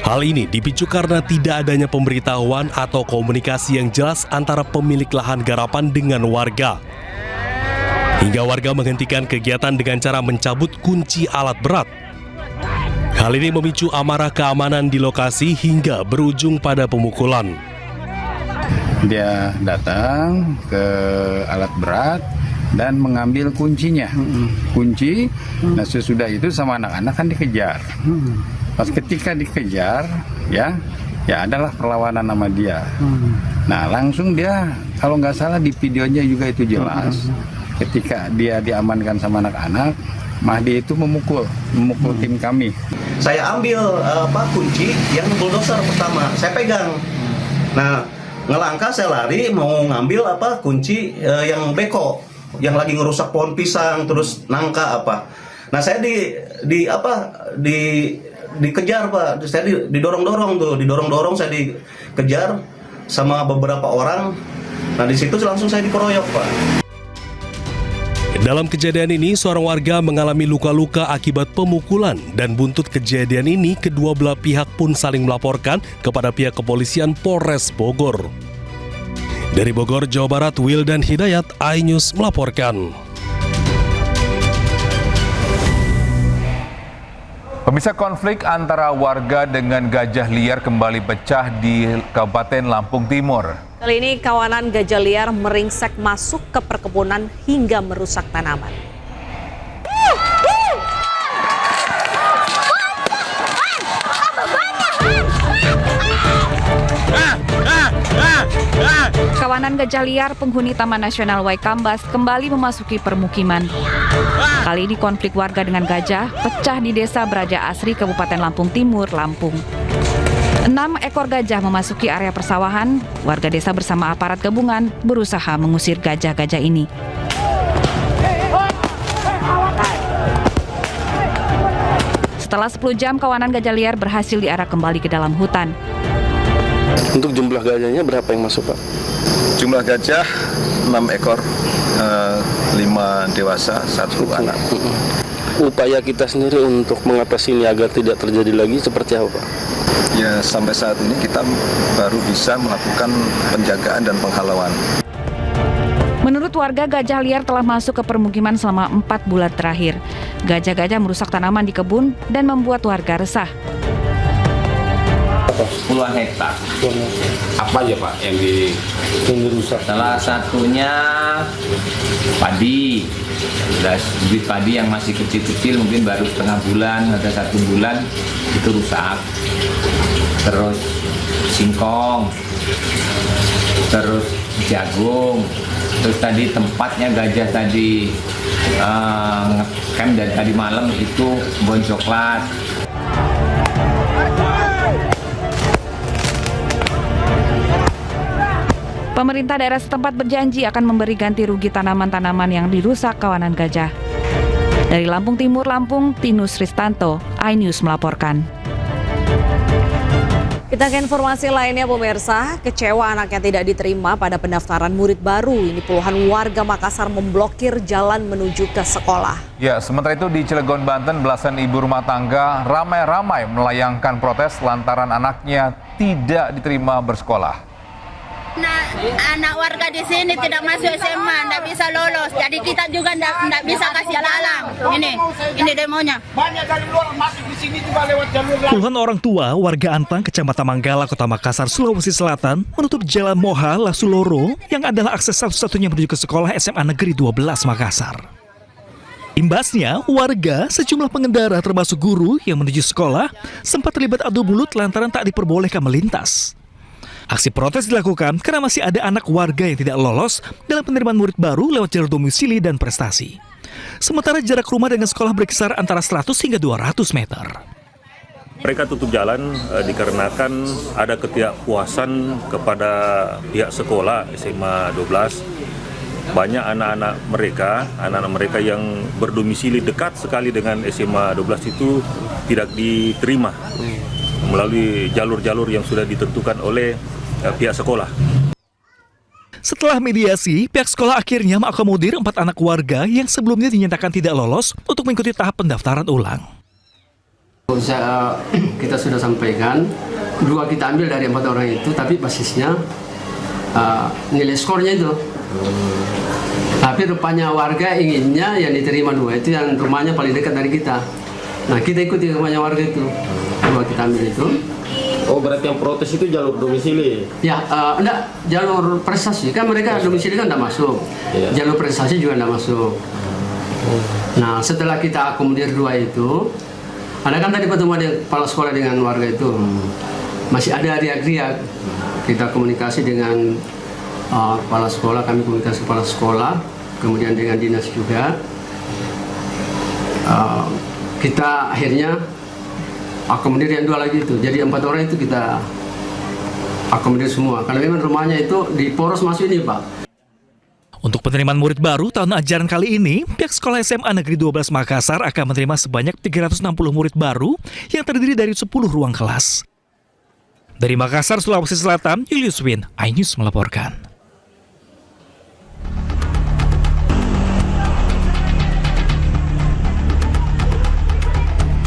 Hal ini dipicu karena tidak adanya pemberitahuan atau komunikasi yang jelas antara pemilik lahan garapan dengan warga. Hingga warga menghentikan kegiatan dengan cara mencabut kunci alat berat. Hal ini memicu amarah keamanan di lokasi hingga berujung pada pemukulan. Dia datang ke alat berat dan mengambil kuncinya. Kunci, nah sesudah itu sama anak-anak kan dikejar. Pas ketika dikejar, ya adalah perlawanan sama dia. Nah langsung dia, kalau nggak salah di videonya juga itu jelas. Ketika dia diamankan sama anak-anak, Mahdi itu memukul tim kami. Saya ambil kunci yang bulldozer pertama, saya pegang. Nah ngelangkah saya lari mau ngambil kunci yang beko, yang lagi ngerusak pohon pisang terus nangka apa. Nah saya dikejar Pak, saya didorong saya dikejar sama beberapa orang. Nah di situ langsung saya dikeroyok Pak. Dalam kejadian ini, seorang warga mengalami luka-luka akibat pemukulan dan buntut kejadian ini kedua belah pihak pun saling melaporkan kepada pihak kepolisian Polres Bogor. Dari Bogor, Jawa Barat, Wildan Hidayat, iNews melaporkan. Pemirsa, konflik antara warga dengan gajah liar kembali pecah di Kabupaten Lampung Timur. Kali ini kawanan gajah liar meringsek masuk ke perkebunan hingga merusak tanaman. kawanan gajah liar, penghuni Taman Nasional Waikambas kembali memasuki permukiman. Kali ini konflik warga dengan gajah pecah di Desa Braja Asri, Kabupaten Lampung Timur, Lampung. 6 ekor gajah memasuki area persawahan. Warga desa bersama aparat gabungan berusaha mengusir gajah-gajah ini. Setelah 10 jam, kawanan gajah liar berhasil diarak kembali ke dalam hutan. Untuk jumlah gajahnya berapa yang masuk, Pak? Jumlah gajah 6 ekor, 5 dewasa, 1 anak. Upaya kita sendiri untuk mengatasi ini agar tidak terjadi lagi seperti apa, Pak? Ya, sampai saat ini kita baru bisa melakukan penjagaan dan penghalauan. Menurut warga, gajah liar telah masuk ke permukiman selama 4 bulan terakhir. Gajah-gajah merusak tanaman di kebun dan membuat warga resah. Puluhan hektar. Apa aja Pak yang dirusak? Salah satunya padi. Bibit padi yang masih kecil-kecil, mungkin baru setengah bulan atau 1 bulan, itu rusak. Terus singkong, terus jagung, terus tadi tempatnya gajah tadi ngecamp dari tadi malam itu kebun coklat. Pemerintah daerah setempat berjanji akan memberi ganti rugi tanaman-tanaman yang dirusak kawanan gajah. Dari Lampung Timur, Lampung, Tinus Ristanto, iNews melaporkan. Kita ke informasi lainnya, pemirsa. Kecewa anaknya tidak diterima pada pendaftaran murid baru. Ini puluhan warga Makassar memblokir jalan menuju ke sekolah. Ya, sementara itu di Cilegon, Banten, belasan ibu rumah tangga ramai-ramai melayangkan protes lantaran anaknya tidak diterima bersekolah. Anak warga di sini tidak masuk SMA, tidak bisa lolos. Jadi kita juga tidak bisa kasih jalan. Ini demonya. Banyak dari luar masuk di sini juga lewat jalur lain. Puluhan orang tua warga Antang, Kecamatan Manggala, Kota Makassar, Sulawesi Selatan menutup Jalan Moha Lasuloro yang adalah akses satu-satunya menuju ke sekolah SMA Negeri 12 Makassar. Imbasnya, warga, sejumlah pengendara termasuk guru yang menuju sekolah sempat terlibat adu mulut lantaran tak diperbolehkan melintas. Aksi protes dilakukan karena masih ada anak warga yang tidak lolos dalam penerimaan murid baru lewat jalur domisili dan prestasi. Sementara jarak rumah dengan sekolah berkisar antara 100 hingga 200 meter. Mereka tutup jalan dikarenakan ada ketidakpuasan kepada pihak sekolah SMA 12. Banyak anak-anak mereka yang berdomisili dekat sekali dengan SMA 12 itu tidak diterima melalui jalur-jalur yang sudah ditentukan oleh pihak sekolah. Setelah mediasi, pihak sekolah akhirnya mengakomodir 4 anak warga yang sebelumnya dinyatakan tidak lolos untuk mengikuti tahap pendaftaran ulang. Kita sudah sampaikan, 2 kita ambil dari 4 orang itu, tapi basisnya nilai skornya itu. Tapi rupanya warga inginnya yang diterima 2 itu yang rumahnya paling dekat dari kita. Nah, kita ikuti rumahnya warga itu, 2 kita ambil itu. Oh, berarti yang protes itu jalur domisili? Ya, enggak, jalur prestasi. Kan mereka domisili kan enggak masuk. Ya. Jalur prestasi juga enggak masuk. Nah, setelah kita akomodir 2 itu, ada kan tadi pertemuan kepala sekolah dengan warga itu. Masih ada riak-riak. Kita komunikasi dengan kepala sekolah, kami komunikasi kepala sekolah, kemudian dengan dinas juga. Kita akhirnya akomodir yang 2 lagi itu. Jadi 4 orang itu kita akomodir semua. Karena memang rumahnya itu di poros masuk ini, Pak. Untuk penerimaan murid baru tahun ajaran kali ini, pihak sekolah SMA Negeri 12 Makassar akan menerima sebanyak 360 murid baru yang terdiri dari 10 ruang kelas. Dari Makassar, Sulawesi Selatan, Julius Win, iNews melaporkan.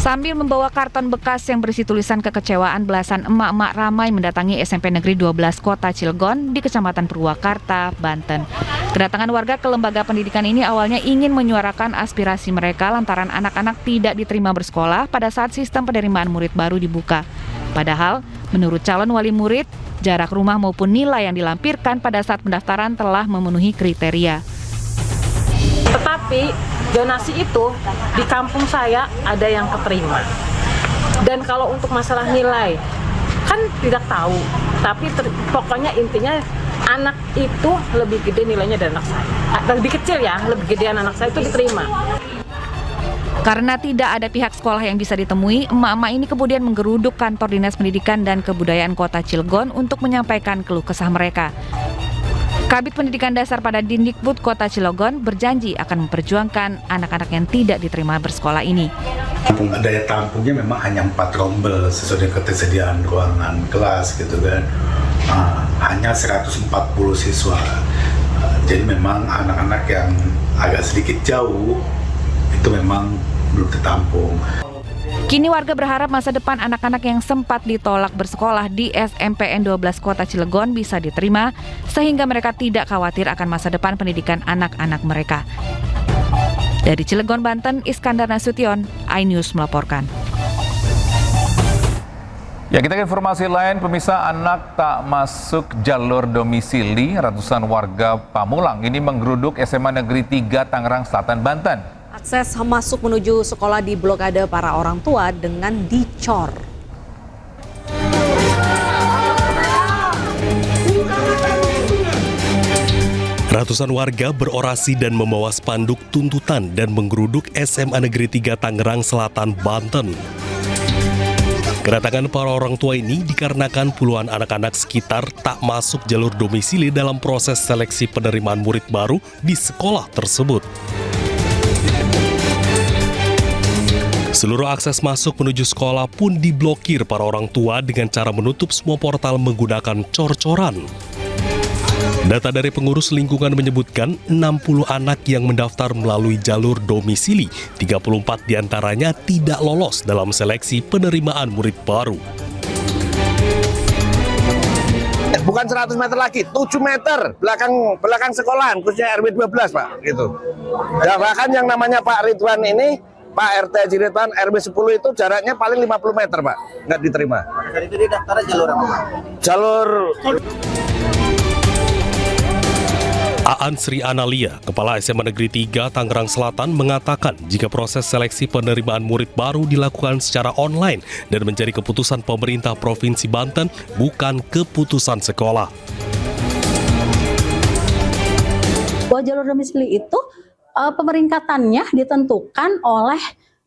Sambil membawa karton bekas yang berisi tulisan kekecewaan, belasan emak-emak ramai mendatangi SMP Negeri 12 Kota Cilegon di Kecamatan Purwakarta, Banten. Kedatangan warga ke lembaga pendidikan ini awalnya ingin menyuarakan aspirasi mereka lantaran anak-anak tidak diterima bersekolah pada saat sistem penerimaan murid baru dibuka. Padahal, menurut calon wali murid, jarak rumah maupun nilai yang dilampirkan pada saat pendaftaran telah memenuhi kriteria. Tetapi donasi itu di kampung saya ada yang keterima. Dan kalau untuk masalah nilai, kan tidak tahu. Tapi pokoknya intinya anak itu lebih gede nilainya dari anak saya. Lebih kecil ya, lebih gedean anak saya itu diterima. Karena tidak ada pihak sekolah yang bisa ditemui, emak-emak ini kemudian menggeruduk kantor Dinas Pendidikan dan Kebudayaan Kota Cilegon untuk menyampaikan keluh kesah mereka. Kabid Pendidikan Dasar pada Dindikbud Kota Cilegon berjanji akan memperjuangkan anak-anak yang tidak diterima bersekolah ini. Daya tampungnya memang hanya 4 rombel sesuai dengan ketersediaan ruangan kelas gitu kan. Hanya 140 siswa. Jadi memang anak-anak yang agak sedikit jauh itu memang belum tertampung. Kini warga berharap masa depan anak-anak yang sempat ditolak bersekolah di SMPN 12 Kota Cilegon bisa diterima, sehingga mereka tidak khawatir akan masa depan pendidikan anak-anak mereka. Dari Cilegon, Banten, Iskandar Nasution, iNews melaporkan. Ya, kita ke informasi lain, pemirsa, anak tak masuk jalur domisili. Ratusan warga Pamulang ini menggeruduk SMA Negeri 3 Tangerang Selatan, Banten. Akses masuk menuju sekolah diblokade para orang tua dengan dicor. Ratusan warga berorasi dan membawa spanduk tuntutan dan menggeruduk SMA Negeri 3 Tangerang Selatan, Banten. Kedatangan para orang tua ini dikarenakan puluhan anak-anak sekitar tak masuk jalur domisili dalam proses seleksi penerimaan murid baru di sekolah tersebut. Seluruh akses masuk menuju sekolah pun diblokir para orang tua dengan cara menutup semua portal menggunakan cor-coran. Data dari pengurus lingkungan menyebutkan 60 anak yang mendaftar melalui jalur domisili, 34 diantaranya tidak lolos dalam seleksi penerimaan murid baru. Bukan 100 meter lagi, 7 meter belakang sekolahan, khususnya RW 12 Pak, gitu. Ya, bahkan yang namanya Pak Ridwan ini, Pak RT Haji Ridwan RW 10 itu jaraknya paling 50 meter Pak, nggak diterima. Dari itu daftarnya jalur apa? Jalur Aan Sri Analia, Kepala SMA Negeri 3 Tangerang Selatan mengatakan jika proses seleksi penerimaan murid baru dilakukan secara online dan menjadi keputusan pemerintah Provinsi Banten, bukan keputusan sekolah. Bahwa jalur domisili itu pemeringkatannya ditentukan oleh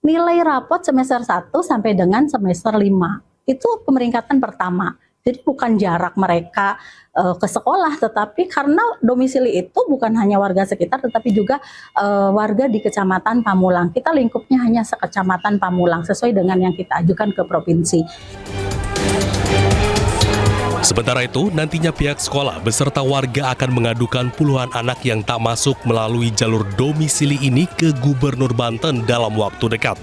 nilai rapot semester 1 sampai dengan semester 5. Itu pemeringkatan pertama. Jadi bukan jarak mereka ke sekolah, tetapi karena domisili itu bukan hanya warga sekitar, tetapi juga warga di Kecamatan Pamulang. Kita lingkupnya hanya sekecamatan Pamulang, sesuai dengan yang kita ajukan ke provinsi. Sementara itu, nantinya pihak sekolah beserta warga akan mengadukan puluhan anak yang tak masuk melalui jalur domisili ini ke Gubernur Banten dalam waktu dekat.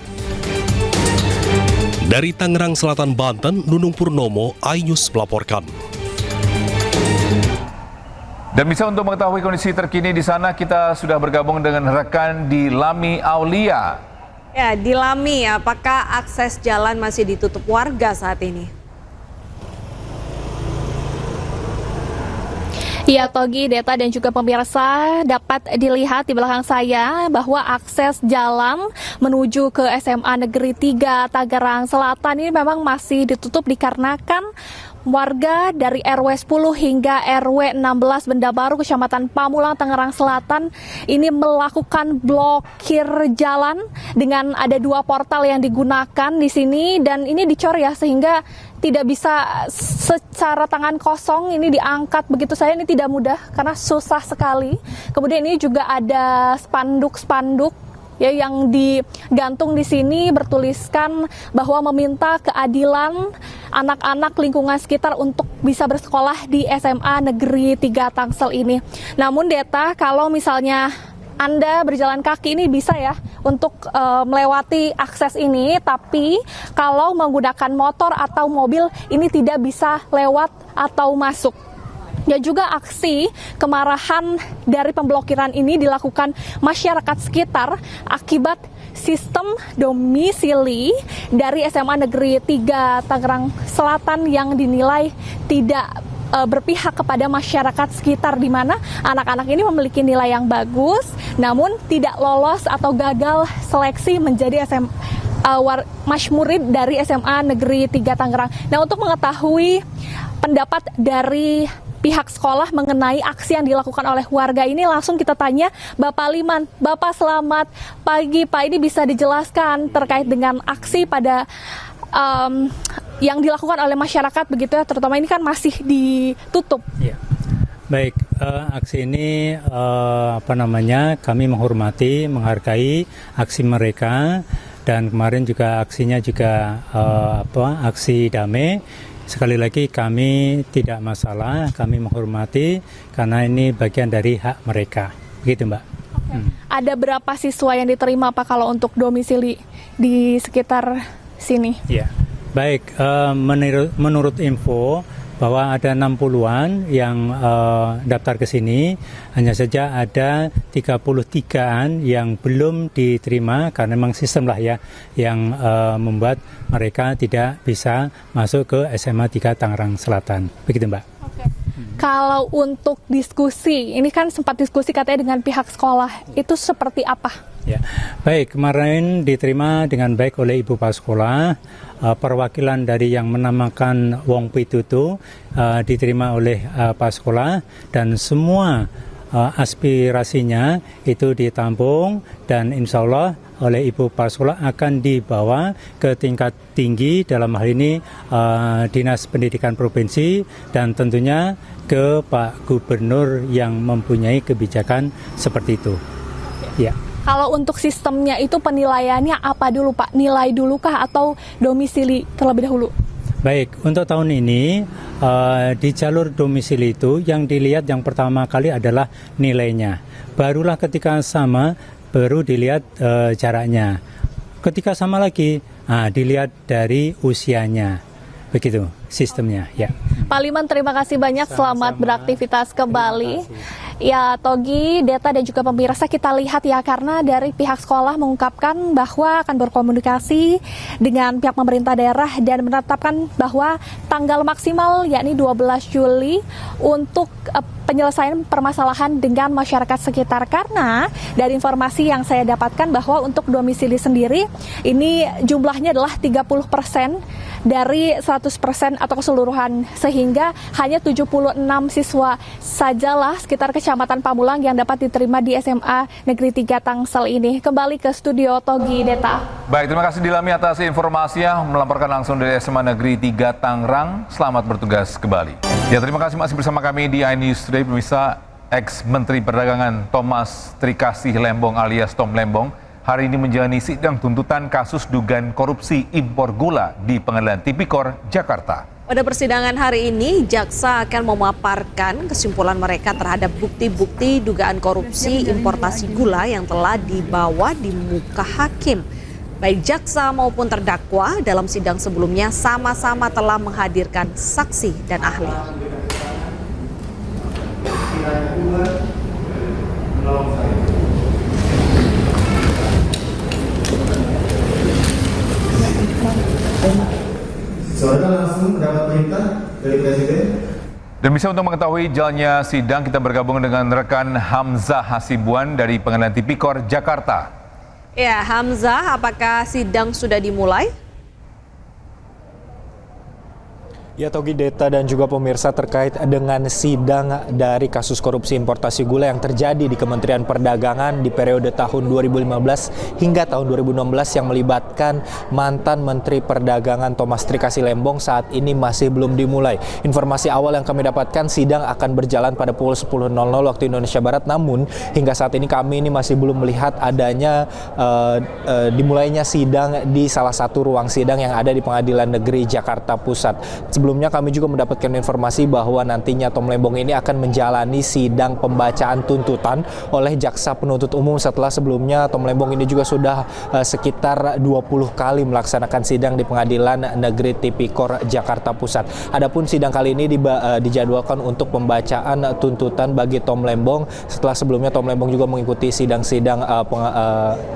Dari Tangerang Selatan, Banten, Nunung Purnomo, iNews melaporkan. Dan bisa untuk mengetahui kondisi terkini di sana, kita sudah bergabung dengan rekan di Lami Aulia. Ya, di Lami, apakah akses jalan masih ditutup warga saat ini? Ya, Togi, Deta, dan juga pemirsa, dapat dilihat di belakang saya bahwa akses jalan menuju ke SMA Negeri 3 Tangerang Selatan ini memang masih ditutup dikarenakan warga dari RW 10 hingga RW 16 Benda Baru, Kecamatan Pamulang, Tangerang Selatan ini melakukan blokir jalan dengan ada 2 portal yang digunakan di sini, dan ini dicor ya, sehingga tidak bisa secara tangan kosong ini diangkat begitu saja, ini tidak mudah karena susah sekali. Kemudian ini juga ada spanduk-spanduk ya yang digantung di sini bertuliskan bahwa meminta keadilan anak-anak lingkungan sekitar untuk bisa bersekolah di SMA Negeri 3 Tangsel ini. Namun Deta, kalau misalnya Anda berjalan kaki ini bisa ya untuk melewati akses ini, tapi kalau menggunakan motor atau mobil ini tidak bisa lewat atau masuk. Dan juga aksi kemarahan dari pemblokiran ini dilakukan masyarakat sekitar akibat sistem domisili dari SMA Negeri 3 Tangerang Selatan yang dinilai tidak berpihak kepada masyarakat sekitar, di mana anak-anak ini memiliki nilai yang bagus namun tidak lolos atau gagal seleksi menjadi murid dari SMA Negeri 3 Tangerang. Nah, untuk mengetahui pendapat dari pihak sekolah mengenai aksi yang dilakukan oleh warga ini. Langsung kita tanya Bapak Liman. Bapak, selamat pagi Pak, ini bisa dijelaskan terkait dengan aksi pada yang dilakukan oleh masyarakat begitu ya, terutama ini kan masih ditutup. Ya. Baik, aksi ini kami menghormati, menghargai aksi mereka, dan kemarin juga aksinya juga aksi damai. Sekali lagi kami tidak masalah, kami menghormati karena ini bagian dari hak mereka. Begitu, Mbak. Ada berapa siswa yang diterima Pak kalau untuk domisili di sekitar sini? Ya. Baik, menurut info bahwa ada 60-an yang daftar ke sini, hanya saja ada 33-an yang belum diterima karena memang sistem lah ya yang membuat mereka tidak bisa masuk ke SMA 3 Tangerang Selatan. Begitu, Mbak. Oke. Kalau untuk diskusi, ini kan sempat diskusi katanya dengan pihak sekolah, itu seperti apa? Ya, baik, kemarin diterima dengan baik oleh Ibu Kepala Sekolah, perwakilan dari yang menamakan Wong Pitutu diterima oleh Pak Sekolah, dan semua aspirasinya itu ditampung dan insya Allah oleh Ibu Kepala Sekolah akan dibawa ke tingkat tinggi, dalam hal ini Dinas Pendidikan Provinsi, dan tentunya ke Pak Gubernur yang mempunyai kebijakan seperti itu. Ya. Kalau untuk sistemnya itu penilaiannya apa dulu Pak? Nilai dulu kah atau domisili terlebih dahulu? Baik, untuk tahun ini di jalur domisili itu yang dilihat yang pertama kali adalah nilainya. Barulah ketika sama baru dilihat jaraknya. Ketika sama lagi dilihat dari usianya. Begitu sistemnya, ya. Pak Liman, terima kasih banyak. Selamat beraktivitas kembali. Ya, Togi, Deta, dan juga pemirsa, kita lihat ya, karena dari pihak sekolah mengungkapkan bahwa akan berkomunikasi dengan pihak pemerintah daerah dan menetapkan bahwa tanggal maksimal yakni 12 Juli untuk penyelesaian permasalahan dengan masyarakat sekitar. Karena dari informasi yang saya dapatkan bahwa untuk domisili sendiri ini jumlahnya adalah 30% dari 100% atau keseluruhan, sehingga hanya 76 siswa sajalah sekitar Kecamatan Pamulang yang dapat diterima di SMA Negeri 3 Tangsel ini. Kembali ke studio Togi, Deta. Baik, terima kasih Dilami atas informasinya, melaporkan langsung dari SMA Negeri 3 Tangerang. Selamat bertugas kembali. Ya, terima kasih masih bersama kami di iNews Today, pemirsa. Ex-Menteri Perdagangan Thomas Trikasih Lembong alias Tom Lembong hari ini menjalani sidang tuntutan kasus dugaan korupsi impor gula di Pengadilan Tipikor, Jakarta. Pada persidangan hari ini, jaksa akan memaparkan kesimpulan mereka terhadap bukti-bukti dugaan korupsi importasi gula yang telah dibawa di muka hakim. Baik jaksa maupun terdakwa dalam sidang sebelumnya sama-sama telah menghadirkan saksi dan ahli. Saudara langsung mendapat perintah dari Presiden. Dan bisa untuk mengetahui jalannya sidang, kita bergabung dengan rekan Hamzah Hasibuan dari Pengadilan Tipikor, Jakarta. Ya, Hamzah, apakah sidang sudah dimulai? Ya, Togi, Deta, dan juga pemirsa, terkait dengan sidang dari kasus korupsi importasi gula yang terjadi di Kementerian Perdagangan di periode tahun 2015 hingga tahun 2016 yang melibatkan mantan Menteri Perdagangan Thomas Trikasih Lembong saat ini masih belum dimulai. Informasi awal yang kami dapatkan, sidang akan berjalan pada pukul 10.00 waktu Indonesia Barat, namun hingga saat ini kami ini masih belum melihat adanya dimulainya sidang di salah satu ruang sidang yang ada di Pengadilan Negeri Jakarta Pusat. Sebelumnya kami juga mendapatkan informasi bahwa nantinya Tom Lembong ini akan menjalani sidang pembacaan tuntutan oleh jaksa penuntut umum setelah sebelumnya Tom Lembong ini juga sudah sekitar 20 kali melaksanakan sidang di Pengadilan Negeri Tipikor Jakarta Pusat. Adapun sidang kali ini dijadwalkan untuk pembacaan tuntutan bagi Tom Lembong setelah sebelumnya Tom Lembong juga mengikuti sidang-sidang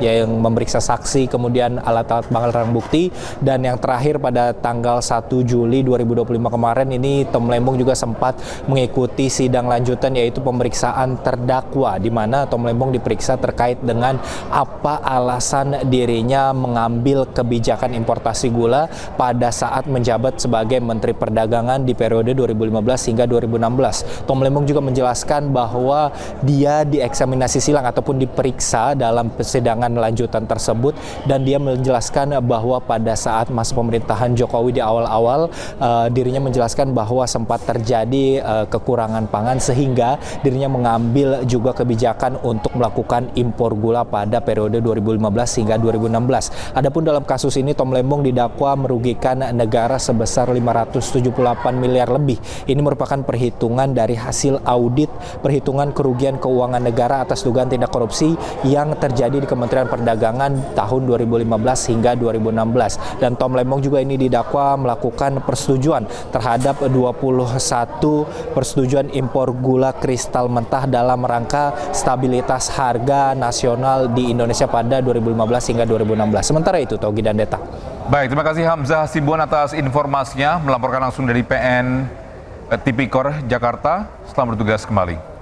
yang memeriksa saksi, kemudian alat-alat barang bukti, dan yang terakhir pada tanggal 1 Juli 2020 2025 kemarin ini Tom Lembong juga sempat mengikuti sidang lanjutan yaitu pemeriksaan terdakwa di mana Tom Lembong diperiksa terkait dengan apa alasan dirinya mengambil kebijakan importasi gula pada saat menjabat sebagai Menteri Perdagangan di periode 2015 hingga 2016. Tom Lembong juga menjelaskan bahwa dia dieksaminasi silang ataupun diperiksa dalam persidangan lanjutan tersebut dan dia menjelaskan bahwa pada saat masa pemerintahan Jokowi di awal-awal dirinya menjelaskan bahwa sempat terjadi kekurangan pangan sehingga dirinya mengambil juga kebijakan untuk melakukan impor gula pada periode 2015 hingga 2016. Adapun dalam kasus ini Tom Lembong didakwa merugikan negara sebesar 578 miliar lebih. Ini merupakan perhitungan dari hasil audit perhitungan kerugian keuangan negara atas dugaan tindak korupsi yang terjadi di Kementerian Perdagangan tahun 2015 hingga 2016. Dan Tom Lembong juga ini didakwa melakukan persetujuan terhadap 21 persetujuan impor gula kristal mentah dalam rangka stabilitas harga nasional di Indonesia pada 2015 hingga 2016. Sementara itu, Togi dan Deta. Baik, terima kasih Hamzah Sibuan atas informasinya, melaporkan langsung dari PN Tipikor, Jakarta. Selamat bertugas kembali.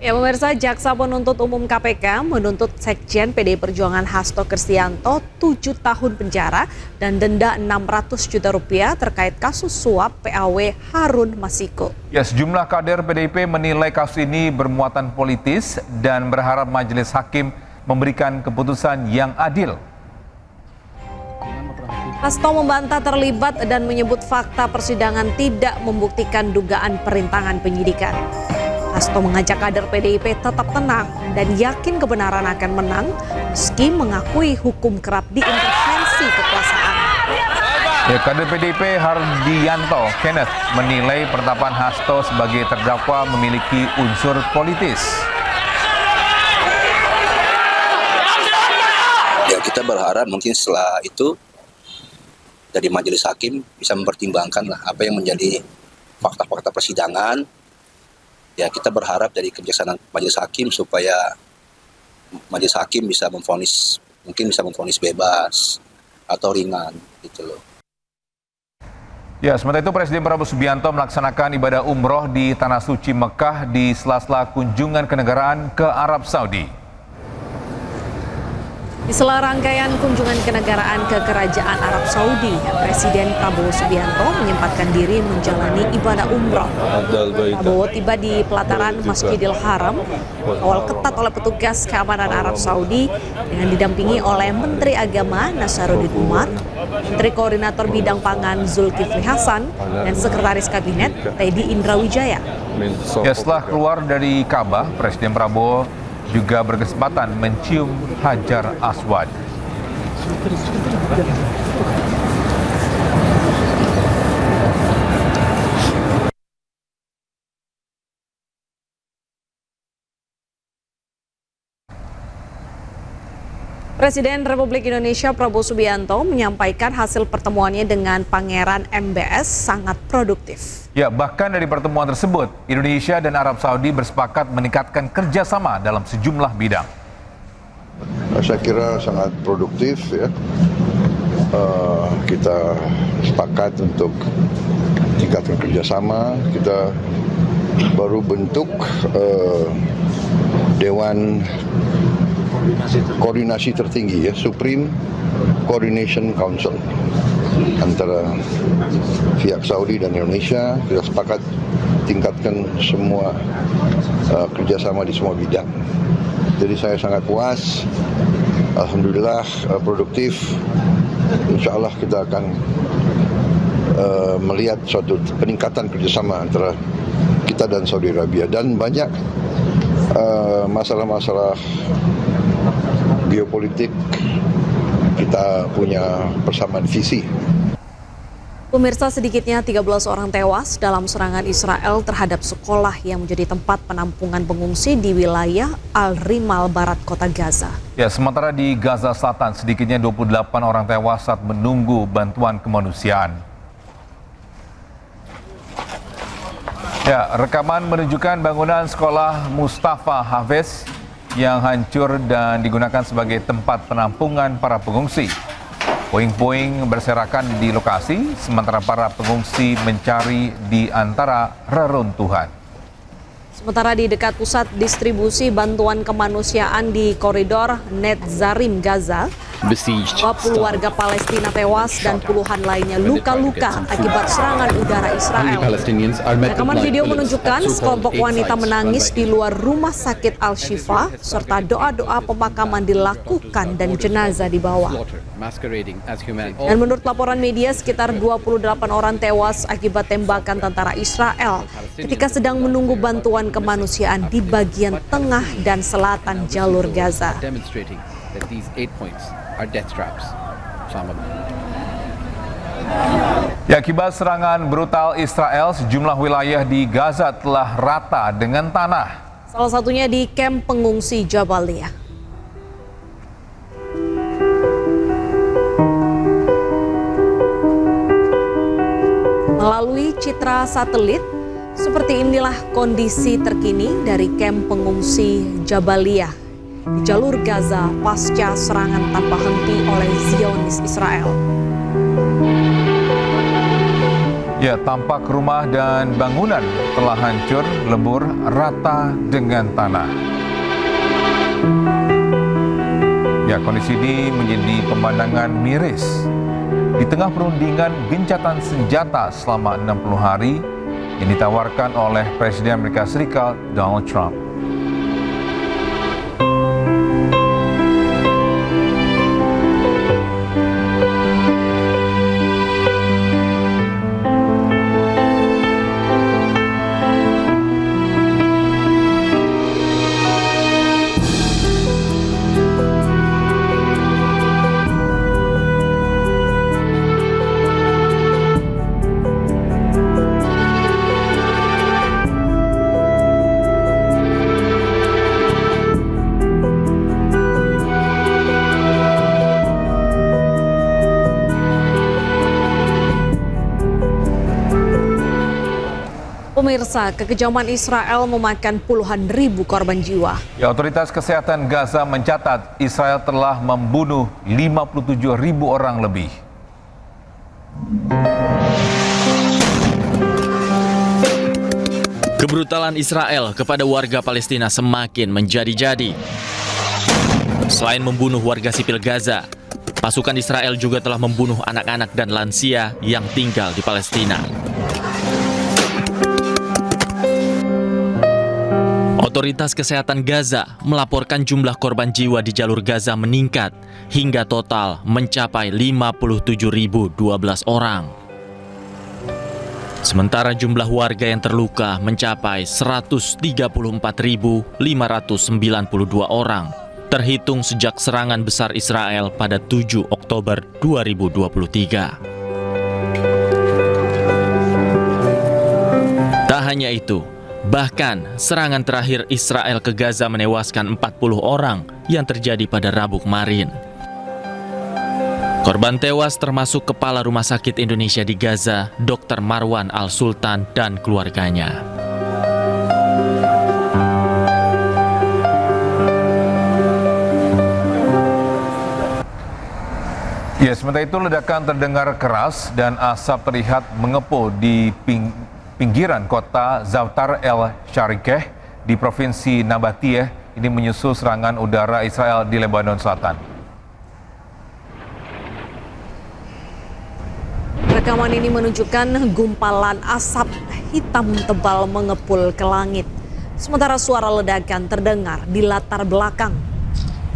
Ya, pemirsa, Jaksa Penuntut Umum KPK menuntut Sekjen PDI Perjuangan Hasto Kristianto 7 tahun penjara dan denda 600 juta rupiah terkait kasus suap PAW Harun Masiku. Ya, sejumlah kader PDIP menilai kasus ini bermuatan politis dan berharap majelis hakim memberikan keputusan yang adil. Hasto membantah terlibat dan menyebut fakta persidangan tidak membuktikan dugaan perintangan penyidikan. Hasto mengajak kader PDIP tetap tenang dan yakin kebenaran akan menang meski mengakui hukum kerap diintervensi kekuasaan. Ya, kader PDIP Hardianto Kenneth menilai penetapan Hasto sebagai terdakwa memiliki unsur politis. Ya, kita berharap mungkin setelah itu dari majelis hakim bisa mempertimbangkan apa yang menjadi fakta-fakta persidangan. Ya, kita berharap dari kebijaksanaan majelis hakim supaya majelis hakim bisa memvonis, mungkin bisa memvonis bebas atau ringan gitu loh. Ya, sementara itu Presiden Prabowo Subianto melaksanakan ibadah umroh di Tanah Suci Mekah di sela-sela kunjungan kenegaraan ke Arab Saudi. Di sela rangkaian kunjungan kenegaraan ke Kerajaan Arab Saudi, Presiden Prabowo Subianto menyempatkan diri menjalani ibadah umroh. Prabowo tiba di pelataran Masjidil Haram, kawal ketat oleh petugas keamanan Arab Saudi dengan didampingi oleh Menteri Agama Nasaruddin Umar, Menteri Koordinator Bidang Pangan Zulkifli Hasan, dan Sekretaris Kabinet Teddy Indrawijaya. Ya, setelah keluar dari Ka'bah, Presiden Prabowo juga berkesempatan mencium Hajar Aswad. Presiden Republik Indonesia Prabowo Subianto menyampaikan hasil pertemuannya dengan Pangeran MBS sangat produktif. Ya, bahkan dari pertemuan tersebut, Indonesia dan Arab Saudi bersepakat meningkatkan kerjasama dalam sejumlah bidang. Saya kira sangat produktif ya. Kita sepakat untuk tingkatkan kerjasama. Kita baru bentuk Dewan Koordinasi Tertinggi ya, Supreme Coordination Council antara pihak Saudi dan Indonesia. Kita sepakat tingkatkan semua kerjasama di semua bidang. Jadi saya sangat puas, alhamdulillah produktif. Insya Allah kita akan melihat suatu peningkatan kerjasama antara kita dan Saudi Arabia, dan banyak masalah-masalah geopolitik kita punya persamaan visi. Pemirsa, sedikitnya 13 orang tewas dalam serangan Israel terhadap sekolah yang menjadi tempat penampungan pengungsi di wilayah Al-Rimal Barat Kota Gaza. Ya, sementara di Gaza Selatan sedikitnya 28 orang tewas saat menunggu bantuan kemanusiaan. Ya, rekaman menunjukkan bangunan sekolah Mustafa Hafez yang hancur dan digunakan sebagai tempat penampungan para pengungsi. Puing-puing berserakan di lokasi, sementara para pengungsi mencari di antara reruntuhan. Sementara di dekat pusat distribusi bantuan kemanusiaan di koridor Netzarim Gaza, 20 warga Palestina tewas dan puluhan lainnya luka-luka akibat serangan udara Israel. Rekaman video menunjukkan sekelompok wanita menangis di luar rumah sakit Al-Shifa, serta doa-doa pemakaman dilakukan dan jenazah dibawa. Dan menurut laporan media, sekitar 28 orang tewas akibat tembakan tentara Israel ketika sedang menunggu bantuan kemanusiaan di bagian tengah dan selatan jalur Gaza. Ya, akibat serangan brutal Israel, sejumlah wilayah di Gaza telah rata dengan tanah. Salah satunya di kamp pengungsi Jabalia. Melalui citra satelit, seperti inilah kondisi terkini dari kamp pengungsi Jabalia di jalur Gaza pasca serangan tanpa henti oleh Zionis Israel. Ya, tampak rumah dan bangunan telah hancur, lebur, rata dengan tanah. Ya, kondisi ini menjadi pemandangan miris. Di tengah perundingan gencatan senjata selama 60 hari yang ditawarkan oleh Presiden Amerika Serikat Donald Trump. Pemirsa, kekejaman Israel memakan puluhan ribu korban jiwa. Ya, otoritas kesehatan Gaza mencatat Israel telah membunuh 57 ribu orang lebih. Kebrutalan Israel kepada warga Palestina semakin menjadi-jadi. Selain membunuh warga sipil Gaza, pasukan Israel juga telah membunuh anak-anak dan lansia yang tinggal di Palestina. Otoritas Kesehatan Gaza melaporkan jumlah korban jiwa di jalur Gaza meningkat hingga total mencapai 57.012 orang. Sementara jumlah warga yang terluka mencapai 134.592 orang, terhitung sejak serangan besar Israel pada 7 Oktober 2023. Tak hanya itu, bahkan serangan terakhir Israel ke Gaza menewaskan 40 orang yang terjadi pada Rabu kemarin. Korban tewas termasuk Kepala Rumah Sakit Indonesia di Gaza, Dr. Marwan Al-Sultan dan keluarganya. Ya, sementara itu ledakan terdengar keras dan asap terlihat mengepul di pinggiran kota Zautar el-Sharikeh di Provinsi Nabatiyeh. Ini menyusul serangan udara Israel di Lebanon Selatan. Rekaman ini menunjukkan gumpalan asap hitam tebal mengepul ke langit. Sementara suara ledakan terdengar di latar belakang.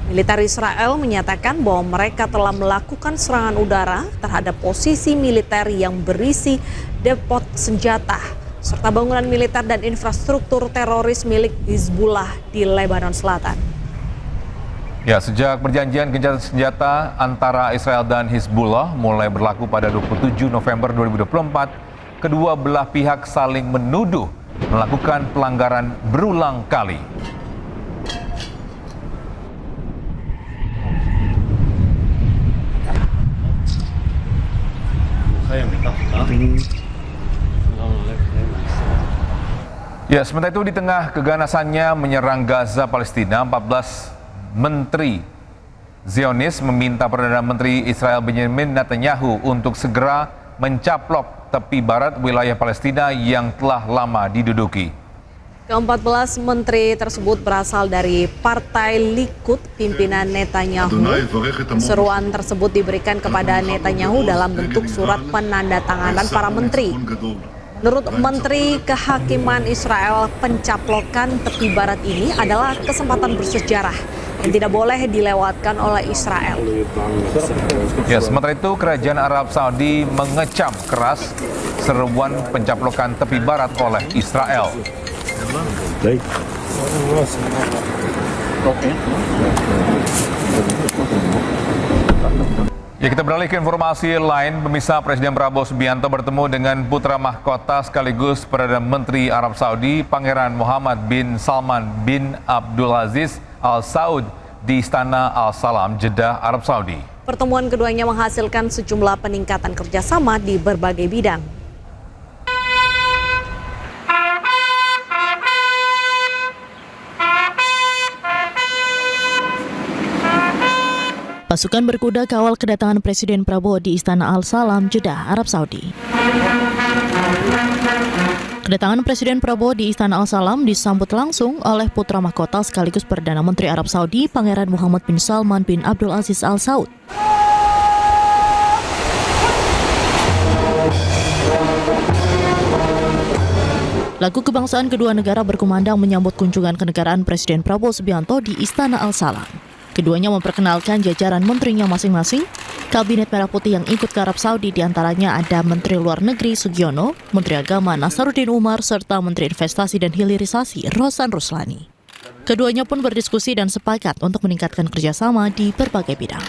Militer Israel menyatakan bahwa mereka telah melakukan serangan udara terhadap posisi militer yang berisi depot senjata, serta bangunan militer dan infrastruktur teroris milik Hizbullah di Lebanon Selatan. Ya, sejak perjanjian gencatan senjata antara Israel dan Hizbullah mulai berlaku pada 27 November 2024, kedua belah pihak saling menuduh melakukan pelanggaran berulang kali. Ya, sementara itu di tengah keganasannya menyerang Gaza, Palestina, 14 menteri Zionis meminta Perdana Menteri Israel Benjamin Netanyahu untuk segera mencaplok tepi barat wilayah Palestina yang telah lama diduduki. Ke-14 menteri tersebut berasal dari Partai Likud pimpinan Netanyahu. Seruan tersebut diberikan kepada Netanyahu dalam bentuk surat penandatanganan para menteri. Menurut Menteri Kehakiman Israel, pencaplokan tepi barat ini adalah kesempatan bersejarah yang tidak boleh dilewatkan oleh Israel. Ya, sementara itu Kerajaan Arab Saudi mengecam keras seruan pencaplokan tepi barat oleh Israel. Baik. Ya, kita beralih ke informasi lain. Pemirsa, Presiden Prabowo Subianto bertemu dengan putra mahkota sekaligus Perdana Menteri Arab Saudi, Pangeran Muhammad bin Salman bin Abdulaziz Al Saud di Istana Al Salam, Jeddah, Arab Saudi. Pertemuan keduanya menghasilkan sejumlah peningkatan kerjasama di berbagai bidang. Pasukan berkuda kawal kedatangan Presiden Prabowo di Istana Al Salam, Jeddah, Arab Saudi. Kedatangan Presiden Prabowo di Istana Al Salam disambut langsung oleh putra mahkota sekaligus Perdana Menteri Arab Saudi, Pangeran Muhammad bin Salman bin Abdulaziz Al Saud. Lagu kebangsaan kedua negara berkumandang menyambut kunjungan kenegaraan Presiden Prabowo Subianto di Istana Al Salam. Keduanya memperkenalkan jajaran menterinya masing-masing. Kabinet Merah Putih yang ikut ke Arab Saudi diantaranya ada Menteri Luar Negeri Sugiono, Menteri Agama Nasaruddin Umar, serta Menteri Investasi dan Hilirisasi Rohsan Ruslani. Keduanya pun berdiskusi dan sepakat untuk meningkatkan kerjasama di berbagai bidang.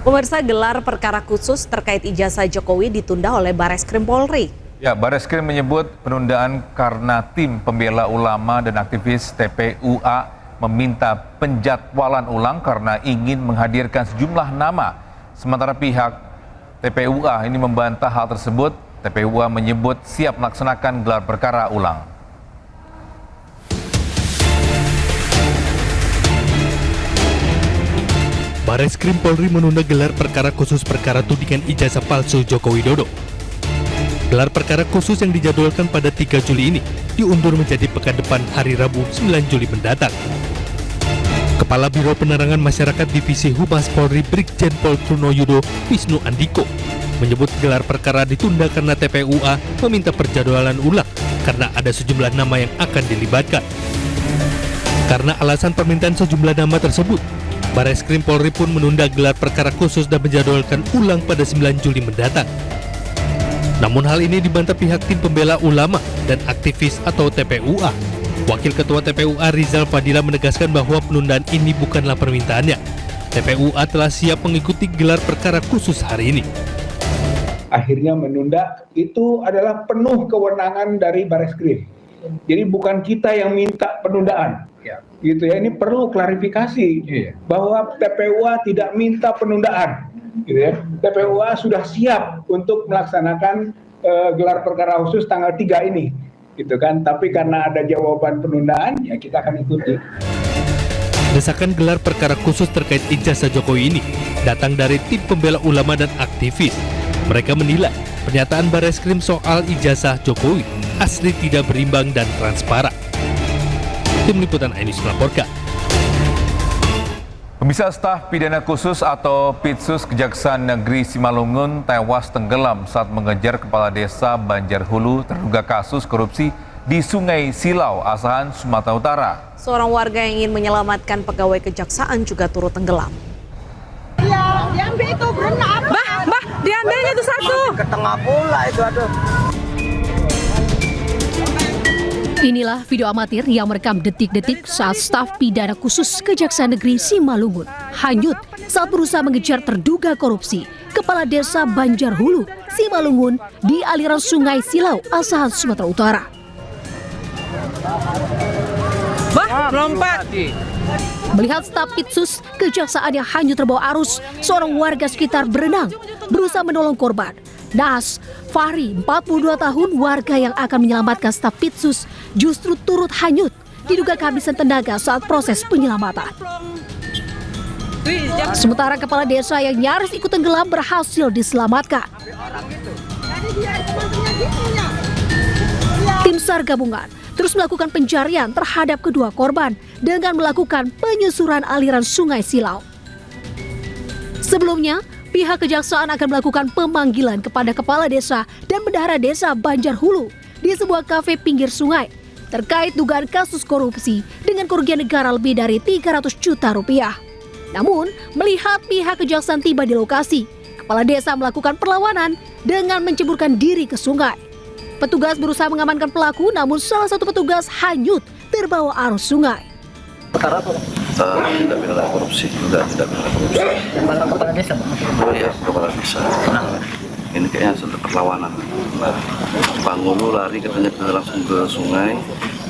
Pemirsa, gelar perkara khusus terkait ijazah Jokowi ditunda oleh Bareskrim Polri. Ya, Bareskrim menyebut penundaan karena tim pembela ulama dan aktivis TPUA meminta penjadwalan ulang karena ingin menghadirkan sejumlah nama. Sementara pihak TPUA ini membantah hal tersebut. TPUA menyebut siap melaksanakan gelar perkara ulang. Bareskrim Polri menunda gelar perkara khusus perkara tudingan ijazah palsu Joko Widodo. Gelar perkara khusus yang dijadwalkan pada 3 Juli ini diundur menjadi pekan depan hari Rabu 9 Juli mendatang. Kepala Biro Penerangan Masyarakat Divisi Humas Polri Brigjen Pol Trunoyudo Wisnu Andiko menyebut gelar perkara ditunda karena TPUA meminta perjadwalan ulang karena ada sejumlah nama yang akan dilibatkan. Karena alasan permintaan sejumlah nama tersebut, Bareskrim Polri pun menunda gelar perkara khusus dan menjadwalkan ulang pada 9 Juli mendatang. Namun hal ini dibantah pihak tim pembela ulama dan aktivis atau TPUA. Wakil Ketua TPUA Rizal Fadila menegaskan bahwa penundaan ini bukanlah permintaannya. TPUA telah siap mengikuti gelar perkara khusus hari ini. Akhirnya menunda itu adalah penuh kewenangan dari Bareskrim. Jadi bukan kita yang minta penundaan. Gitu ya, ini perlu klarifikasi bahwa TPUA tidak minta penundaan. Gitu ya. TPUA sudah siap untuk melaksanakan gelar perkara khusus tanggal 3 ini, gitu kan. Tapi karena ada jawaban penundaan, ya kita akan ikuti. Desakan gelar perkara khusus terkait ijazah Jokowi ini datang dari tim pembela ulama dan aktivis. Mereka menilai pernyataan Bareskrim soal ijazah Jokowi asli tidak berimbang dan transparan. Tim Liputan iNews melaporkan. Pemirsa, staf pidana khusus atau Pitsus Kejaksaan Negeri Simalungun tewas tenggelam saat mengejar kepala desa Banjarhulu terduga kasus korupsi di Sungai Silau, Asahan, Sumatera Utara. Seorang warga yang ingin menyelamatkan pegawai kejaksaan juga turut tenggelam. Iya, diambil itu berenang. Bah, diambilnya itu satu. Ke tengah pula itu, aduh. Inilah video amatir yang merekam detik-detik saat staf pidana khusus Kejaksaan Negeri Simalungun hanyut saat berusaha mengejar terduga korupsi kepala desa Banjarhulu, Simalungun di aliran Sungai Silau, Asahan, Sumatera Utara. Bah, lompat. Melihat staf Pitsus Kejaksaan yang hanyut terbawa arus, seorang warga sekitar berenang berusaha menolong korban. Naas, Fahri, 42 tahun, warga yang akan menyelamatkan staf Pitsus, justru turut hanyut, diduga kehabisan tenaga saat proses penyelamatan. Sementara kepala desa yang nyaris ikut tenggelam berhasil diselamatkan. Tim SAR gabungan terus melakukan pencarian terhadap kedua korban dengan melakukan penyusuran aliran Sungai Silau. Sebelumnya, pihak kejaksaan akan melakukan pemanggilan kepada kepala desa dan bendahara desa Banjarhulu di sebuah kafe pinggir sungai terkait dugaan kasus korupsi dengan kerugian negara lebih dari 300 juta rupiah. Namun, melihat pihak kejaksaan tiba di lokasi, kepala desa melakukan perlawanan dengan menceburkan diri ke sungai. Petugas berusaha mengamankan pelaku, namun salah satu petugas hanyut terbawa arus sungai. Perkara apa? Tidak pidana korupsi, tidak pidana korupsi. Kepala desa? Oh iya, kepala desa. Ini kayaknya sudah perlawanan. Nah, Pak Ngulu lari katanya langsung ke sungai,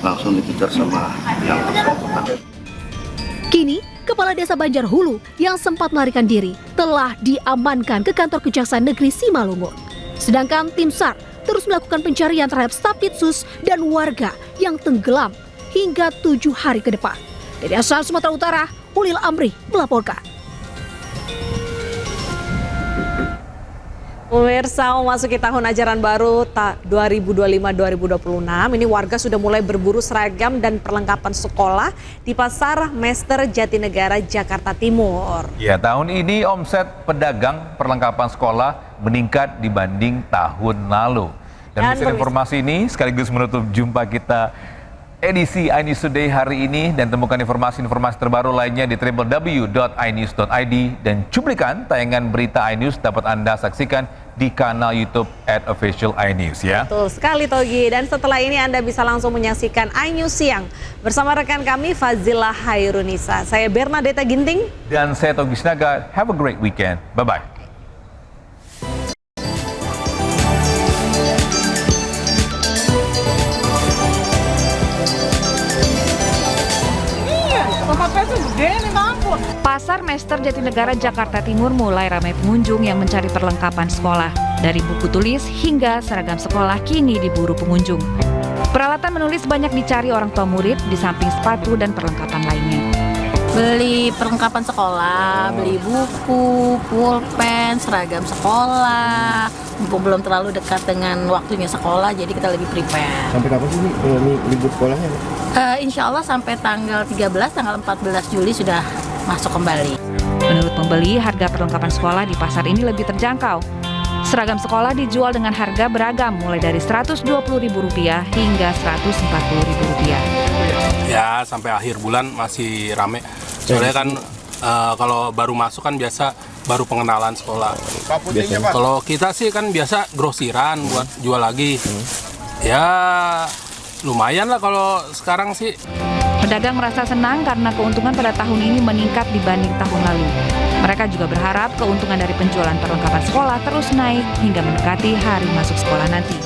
langsung dikejar sama yang bersangkutan. Kini, kepala desa Banjarhulu yang sempat melarikan diri telah diamankan ke kantor Kejaksaan Negeri Simalungun. Sedangkan tim SAR terus melakukan pencarian terhadap staf Pitsus dan warga yang tenggelam hingga 7 hari ke depan. Dari asal Sumatera Utara, Ulil Amri melaporkan. Pemirsa, memasuki tahun ajaran baru 2025-2026, ini warga sudah mulai berburu seragam dan perlengkapan sekolah di Pasar Mester Jatinegara, Jakarta Timur. Ya, tahun ini omset pedagang perlengkapan sekolah meningkat dibanding tahun lalu. Dan informasi ini sekaligus menutup jumpa kita edisi iNews Today hari ini, dan temukan informasi-informasi terbaru lainnya di www.inews.id, dan cuplikan tayangan berita iNews dapat Anda saksikan di kanal YouTube @official_iNews ya. Betul sekali Togi, dan setelah ini Anda bisa langsung menyaksikan iNews Siang bersama rekan kami Fazila Hairunisa. Saya Bernadetta Ginting dan saya Togi Sinaga. Have a great weekend. Bye-bye. Pasar Mester Jatinegara, Jakarta Timur mulai ramai pengunjung yang mencari perlengkapan sekolah. Dari buku tulis hingga seragam sekolah kini diburu pengunjung. Peralatan menulis banyak dicari orang tua murid di samping sepatu dan perlengkapan lainnya. Beli perlengkapan sekolah, beli buku, pulpen, seragam sekolah. Mumpung belum terlalu dekat dengan waktunya sekolah, jadi kita lebih prepare. Sampai kapan sih ini libur sekolahnya? Insya Allah sampai tanggal 13, tanggal 14 Juli sudah masuk kembali. Menurut pembeli, harga perlengkapan sekolah di pasar ini lebih terjangkau. Seragam sekolah dijual dengan harga beragam, mulai dari Rp120.000 hingga Rp140.000. Ya, sampai akhir bulan masih rame. Soalnya kan kalau baru masuk kan biasa baru pengenalan sekolah. Kalau kita sih kan biasa grosiran buat jual lagi. Ya lumayan lah kalau sekarang sih. Pedagang merasa senang karena keuntungan pada tahun ini meningkat dibanding tahun lalu. Mereka juga berharap keuntungan dari penjualan perlengkapan sekolah terus naik hingga mendekati hari masuk sekolah nanti.